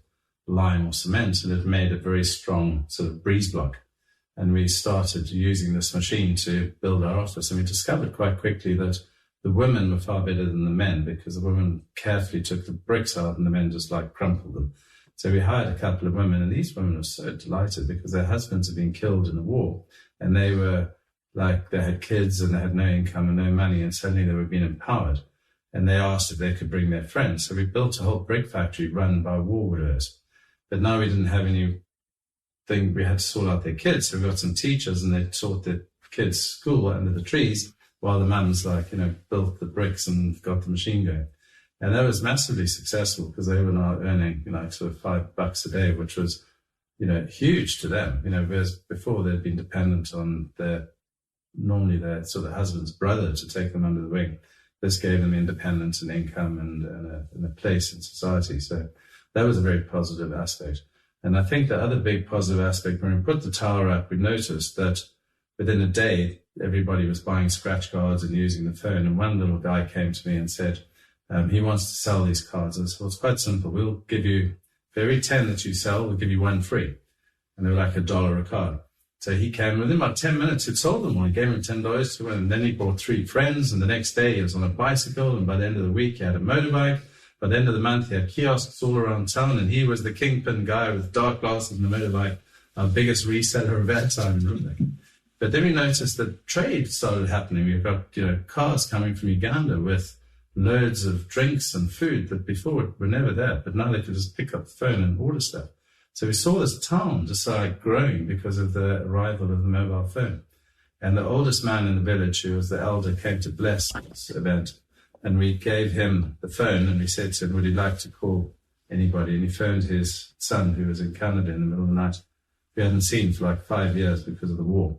lime or cement, and it made a very strong sort of breeze block. And we started using this machine to build our office, and we discovered quite quickly that the women were far better than the men, because the women carefully took the bricks out and the men just crumpled them. So we hired a couple of women, and these women were so delighted because their husbands had been killed in the war, and they were they had kids and they had no income and no money, and suddenly they were being empowered. And they asked if they could bring their friends. So we built a whole brick factory run by war widows. But now we didn't have anything, we had to sort out their kids. So we got some teachers, and they taught their kids school under the trees while the mums built the bricks and got the machine going. And that was massively successful because they were now earning, sort of $5 a day, which was, huge to them. Whereas before they'd been dependent on normally their sort of husband's brother to take them under the wing. This gave them independence and income and a place in society. So that was a very positive aspect. And I think the other big positive aspect, when we put the tower up, we noticed that within a day, everybody was buying scratch cards and using the phone. And one little guy came to me and said, he wants to sell these cards. I said, well, it's quite simple. We'll give you, for every 10 that you sell, we'll give you one free. And they were like $1 a card. So he came, within about 10 minutes, he'd sold them all. He gave him $10 to him, and then he brought 3 friends, and the next day he was on a bicycle, and by the end of the week he had a motorbike. By the end of the month he had kiosks all around town, and he was the kingpin guy with dark glasses and a motorbike, our biggest reseller of that time in Rumbek. But then we noticed that trade started happening. We've got, cars coming from Uganda with loads of drinks and food that before were never there, but now they could just pick up the phone and order stuff. So we saw this town just growing because of the arrival of the mobile phone. And the oldest man in the village, who was the elder, came to bless this event. And we gave him the phone and we said to him, would he like to call anybody? And he phoned his son, who was in Canada in the middle of the night, we hadn't seen for like 5 years because of the war.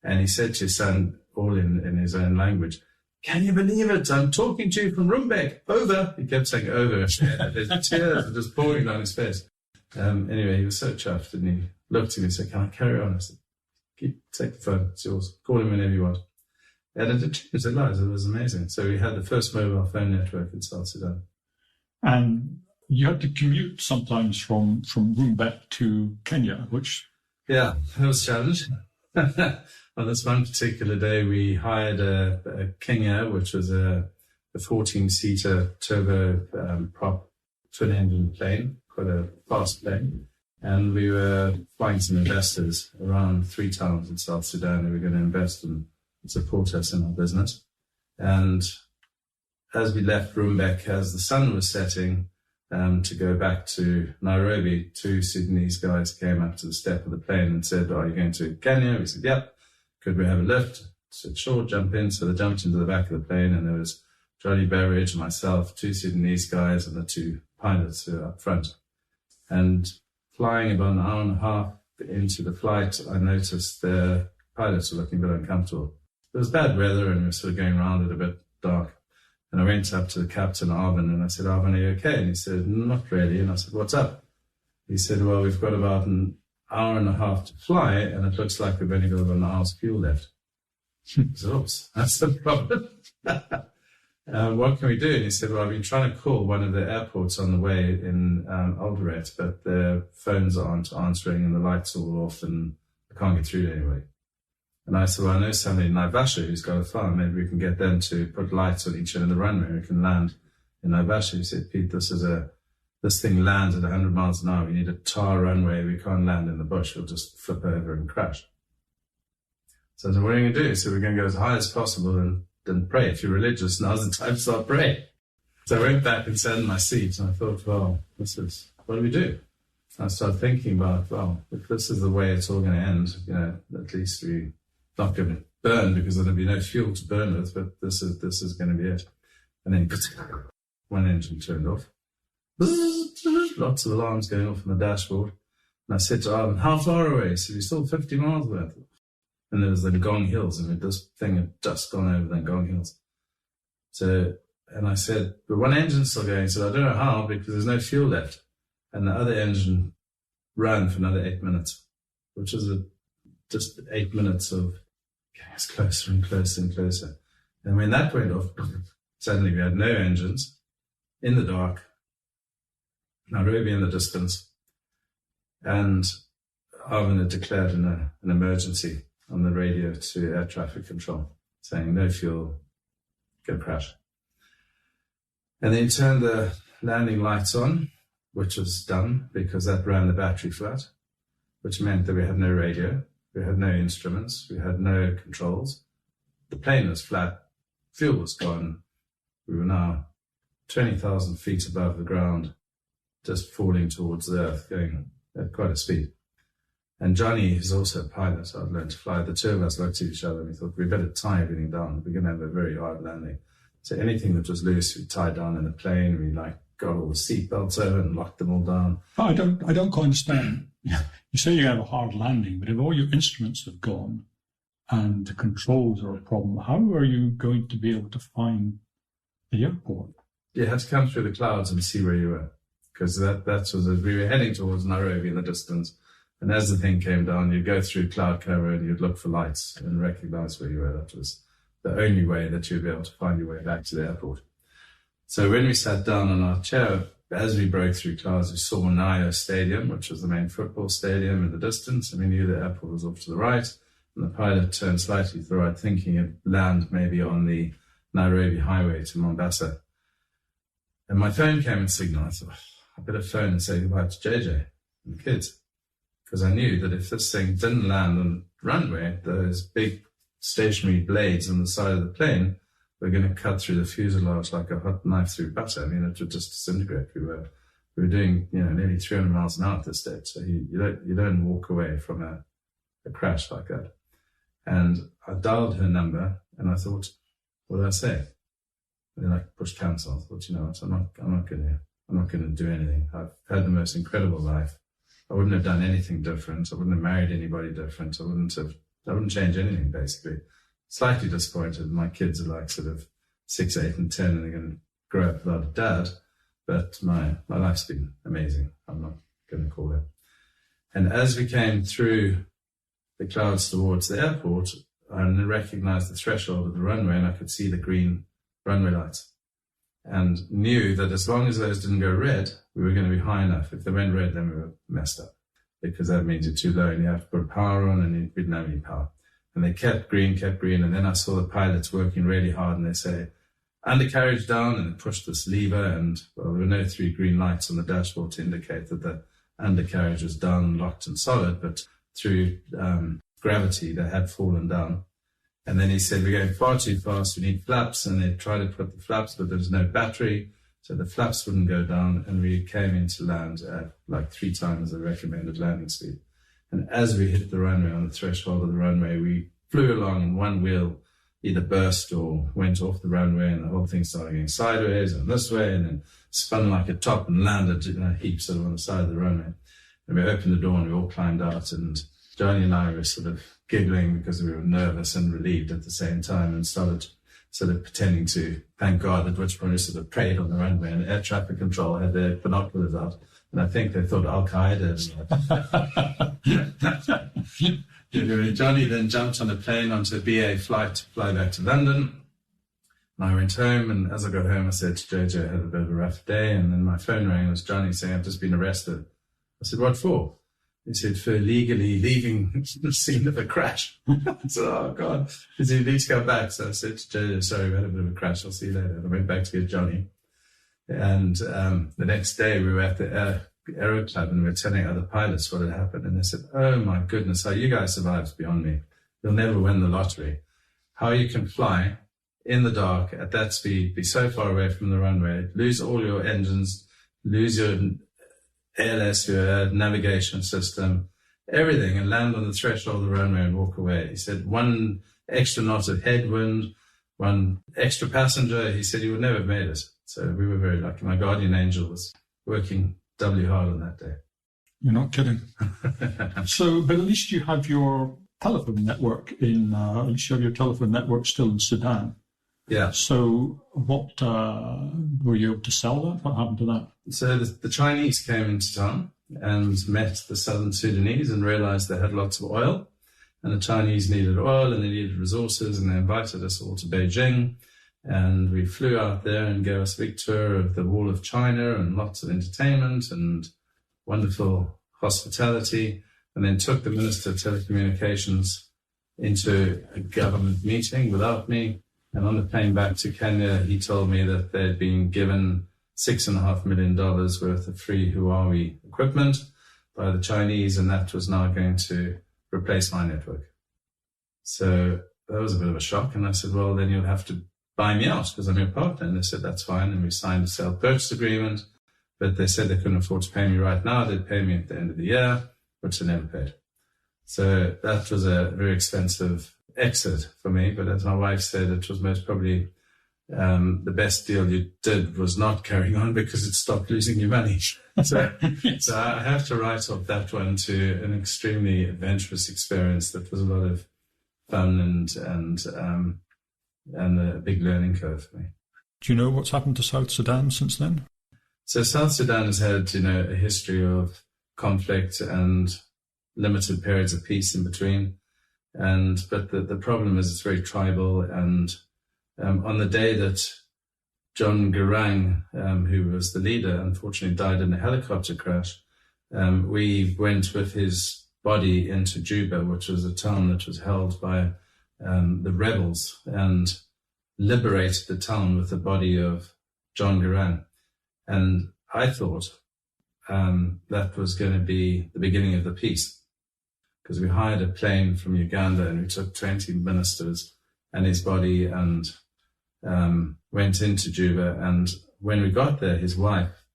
And he said to his son, all in his own language, can you believe it? I'm talking to you from Rumbek. Over. He kept saying over. There's tears just pouring down his face. Anyway, he was so chuffed, and he looked at me and said, can I carry on? I said, take the phone. It's yours. Call him whenever you want. And it changed their lives. It was amazing. So we had the first mobile phone network in South Sudan. And you had to commute sometimes from Rumbek to Kenya, which... Yeah, that was a challenge. On this one particular day, we hired a Kenya, which was a 14-seater turbo prop twin-engine plane, quite a fast plane. And we were flying some investors around 3 towns in South Sudan who were going to invest and support us in our business. And as we left Rumbek, as the sun was setting, to go back to Nairobi, 2 Sudanese guys came up to the step of the plane and said, are you going to Kenya? We said, yep. Could we have a lift? I said, sure, jump in. So they jumped into the back of the plane, and there was Johnny Beveridge, myself, 2 Sudanese guys, and the 2 pilots who were up front. And flying about an hour and a half into the flight, I noticed the pilots were looking a bit uncomfortable. It was bad weather, and we were sort of going around it a bit dark. And I went up to the captain, Arvin, and I said, Arvin, are you okay? And he said, not really. And I said, what's up? He said, well, we've got about an hour and a half to fly, and it looks like we've only got about an hour's fuel left. I said, oops, that's the problem. What can we do? And he said, well, I've been trying to call one of the airports on the way in Eldoret, but the phones aren't answering and the lights are all off, and I can't get through anyway. And I said, well, I know somebody in Naivasha who's got a farm. Maybe we can get them to put lights on each end of the runway. We can land in Naivasha. He said, Pete, this thing lands at 100 miles an hour. We need a tar runway. We can't land in the bush. We'll just flip over and crash. So I said, what are you going to do? He said, we're going to go as high as possible and then pray. If you're religious, now's the time to start praying. So I went back and sat in my seat, and I thought, well, what do we do? I started thinking about, well, if this is the way it's all going to end, at least we're not going to burn, because there'll be no fuel to burn with, but this is going to be it. And then one engine turned off. Lots of alarms going off on the dashboard. And I said to Arvin, how far away? He said, we're still 50 miles away. And there was the Ngong Hills, and this thing had just gone over the Ngong Hills. And I said, but one engine's still going. He said, I don't know how, because there's no fuel left. And the other engine ran for another 8 minutes, which is just 8 minutes of getting us closer and closer and closer. And when that went off, suddenly we had no engines, in the dark, Nairobi in the distance, and Arvin had declared an emergency on the radio to air traffic control, saying no fuel, go crash. And then he turned the landing lights on, which was done because that ran the battery flat, which meant that we had no radio, we had no instruments, we had no controls. The plane was flat, fuel was gone. We were now 20,000 feet above the ground, just falling towards the earth, going at quite a speed. And Johnny is also a pilot. I'd learned to fly. The 2 of us looked at each other and we thought, we better tie everything down. We're going to have a very hard landing. So anything that was loose, we tied down in the plane. We got all the seat belts over and locked them all down. I don't quite understand. You say you have a hard landing, but if all your instruments have gone and the controls are a problem, how are you going to be able to find the airport? You had to come through the clouds and see where you were, because we were heading towards Nairobi in the distance. And as the thing came down, you'd go through cloud cover and you'd look for lights and recognize where you were. That was the only way that you'd be able to find your way back to the airport. So when we sat down on our chair, as we broke through clouds, we saw Nyayo Stadium, which was the main football stadium in the distance, and we knew the airport was off to the right. And the pilot turned slightly to the right, thinking it'd land maybe on the Nairobi highway to Mombasa. And my phone came and signaled. I thought, I better phone and say goodbye to JJ and the kids. Because I knew that if this thing didn't land on the runway, those big stationary blades on the side of the plane were going to cut through the fuselage like a hot knife through butter. I mean, it would just disintegrate. We were doing, nearly 300 miles an hour at this stage. So you don't walk away from a crash like that. And I dialed her number, and I thought, what did I say? And then I pushed cancel. I thought, you know what, I'm not going to do anything. I've had the most incredible life. I wouldn't have done anything different. I wouldn't have married anybody different. I wouldn't change anything, basically. Slightly disappointed. My kids are like sort of 6, 8, and 10, and they're going to grow up without a dad. But my life's been amazing. I'm not going to call it. And as we came through the clouds towards the airport, I recognized the threshold of the runway, and I could see the green runway lights, and knew that as long as those didn't go red, we were going to be high enough. If they went red, then we were messed up, because that means you're too low and you have to put power on, and we didn't have any power. And they kept green, and then I saw the pilots working really hard, and they say, undercarriage down, and they pushed this lever, and well, there were no 3 green lights on the dashboard to indicate that the undercarriage was down, locked and solid, but through gravity, they had fallen down. And then he said, we're going far too fast, we need flaps. And they tried to put the flaps, but there was no battery, so the flaps wouldn't go down. And we came into land at like 3 times the recommended landing speed. And as we hit the runway, on the threshold of the runway, we flew along, and one wheel either burst or went off the runway, and the whole thing started going sideways and this way, and then spun like a top and landed in a heap sort of on the side of the runway. And we opened the door, and we all climbed out, and Johnny and I were sort of giggling because we were nervous and relieved at the same time, and started sort of pretending to thank God that Whitbread sort of prayed on the runway, and air traffic control had their binoculars out. And I think they thought Al-Qaeda. Johnny then jumped on a plane onto a BA flight to fly back to London. And I went home, and as I got home, I said to Jojo, I had a bit of a rough day. And then my phone rang, and it was Johnny saying, I've just been arrested. I said, what for? He said, for illegally leaving the scene of a crash. I said, oh, God. He said, you need to come back. So I said to Jojo, sorry, we had a bit of a crash. I'll see you later. And I went back to get Johnny. And the next day, we were at the Aero Club, and we were telling other pilots what had happened. And they said, oh, my goodness, how you guys survived is beyond me. You'll never win the lottery. How you can fly in the dark at that speed, be so far away from the runway, lose all your engines, lose your ALS, your navigation system, everything, and land on the threshold of the runway and walk away. He said 1 extra knot of headwind, 1 extra passenger. He said he would never have made it. So we were very lucky. My guardian angel was working doubly hard on that day. You're not kidding. So, but at least you have your telephone network at least you have your telephone network still in Sudan. Yeah. So what, were you able to sell that? What happened to that? So the Chinese came into town and met the Southern Sudanese and realized they had lots of oil, and the Chinese needed oil and they needed resources, and they invited us all to Beijing, and we flew out there and gave us a big tour of the Wall of China and lots of entertainment and wonderful hospitality, and then took the Minister of Telecommunications into a government meeting without me. And on the plane back to Kenya, he told me that they'd been given $6.5 million worth of free Huawei equipment by the Chinese, and that was now going to replace my network. So that was a bit of a shock. And I said, well, then you'll have to buy me out because I'm your partner. And they said, that's fine. And we signed a sale purchase agreement, but they said they couldn't afford to pay me right now. They'd pay me at the end of the year, which they never paid. So that was a very expensive exit for me, but as my wife said, it was most probably the best deal you did was not carrying on because it stopped losing you money. So I have to write off that one to an extremely adventurous experience that was a lot of fun and a big learning curve for me. Do you know what's happened to South Sudan since then? So South Sudan has had, a history of conflict and limited periods of peace in between. But the problem is it's very tribal, and on the day that John Garang, who was the leader, unfortunately died in a helicopter crash, we went with his body into Juba, which was a town that was held by the rebels, and liberated the town with the body of John Garang. And I thought that was going to be the beginning of the peace, because we hired a plane from Uganda and we took 20 ministers and his body and went into Juba. And when we got there, his wife,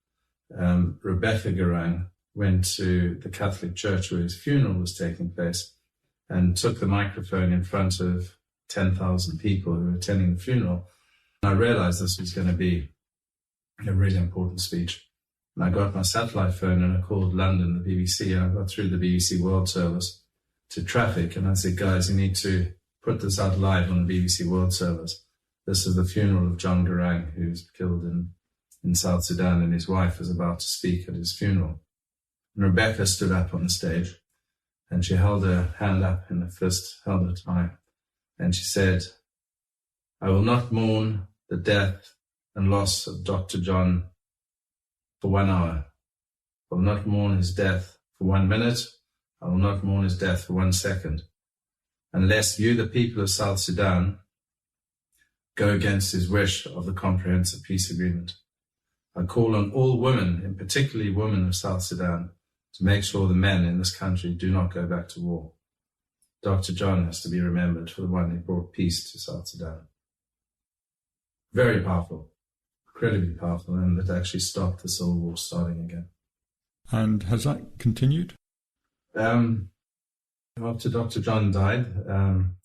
Rebecca Garang, went to the Catholic church where his funeral was taking place. and took the microphone in front of 10,000 people who were attending the funeral. And I realized this was going to be a really important speech. And I got my satellite phone and I called London, the BBC, and I got through the BBC World Service to traffic. And I said, guys, you need to put this out live on the BBC World Service. This is the funeral of John Garang, who was killed in South Sudan, and his wife was about to speak at his funeral. And Rebecca stood up on the stage and she held her hand up in a fist, held it high. And she said, I will not mourn the death and loss of Dr. John for 1 hour. I will not mourn his death for 1 minute. I will not mourn his death for 1 second. Unless you, the people of South Sudan, go against his wish of the comprehensive peace agreement. I call on all women, and particularly women of South Sudan, to make sure the men in this country do not go back to war. Dr. John has to be remembered for the one who brought peace to South Sudan. Very powerful, incredibly powerful, and it actually stopped the civil war starting again. And has that continued? After Dr. John died,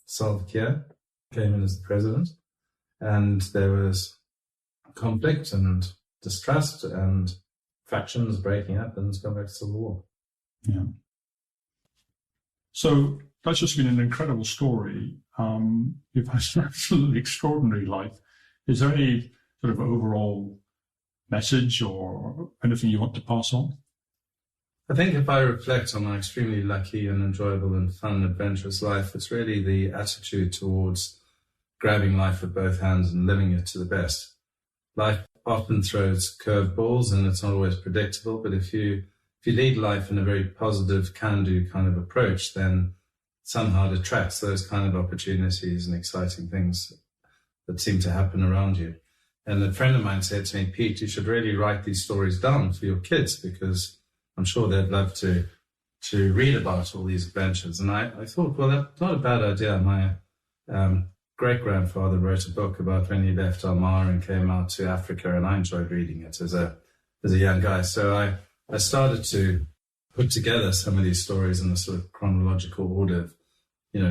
Salva Kiir came in as the president, and there was conflict and distrust and factions breaking up, and it's gone back to civil war. Yeah. So that's just been an incredible story. You've had an absolutely extraordinary life. Is there any sort of overall message or anything you want to pass on? I think if I reflect on my extremely lucky and enjoyable and fun and adventurous life, it's really the attitude towards grabbing life with both hands and living it to the best. Life often throws curveballs and it's not always predictable, but if you lead life in a very positive, can-do kind of approach, then somehow it attracts those kind of opportunities and exciting things that seem to happen around you. And a friend of mine said to me, Pete, you should really write these stories down for your kids because I'm sure they'd love to read about all these adventures. And I thought, well, that's not a bad idea. My great-grandfather wrote a book about when he left Almar and came out to Africa, and I enjoyed reading it as a young guy. So I started to put together some of these stories in a sort of chronological order,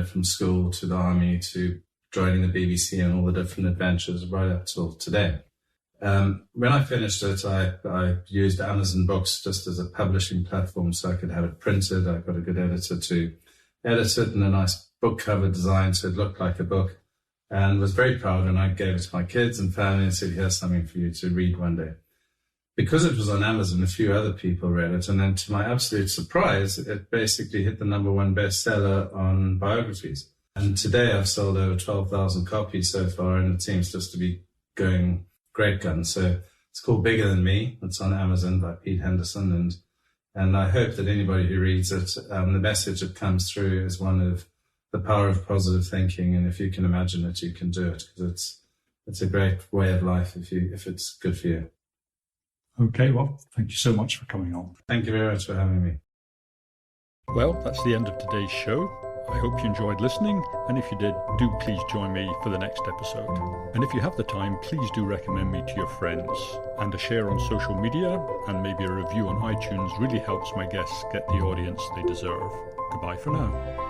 from school to the army to joining the BBC and all the different adventures right up till today. When I finished it, I used Amazon Books just as a publishing platform so I could have it printed. I got a good editor to edit it and a nice book cover design so it looked like a book, and was very proud. And I gave it to my kids and family and said, here's something for you to read one day. Because it was on Amazon, a few other people read it. And then to my absolute surprise, it basically hit the #1 bestseller on biographies. And today I've sold over 12,000 copies so far, and it seems just to be going great guns. So it's called Bigger Than Me. It's on Amazon by Peter Henderson. And I hope that anybody who reads it, the message that comes through is one of the power of positive thinking. And if you can imagine it, you can do it, because it's a great way of life if it's good for you. Okay, well, thank you so much for coming on. Thank you very much for having me. Well, that's the end of today's show. I hope you enjoyed listening, and if you did, do please join me for the next episode. And if you have the time, please do recommend me to your friends. And a share on social media and maybe a review on iTunes really helps my guests get the audience they deserve. Goodbye for now.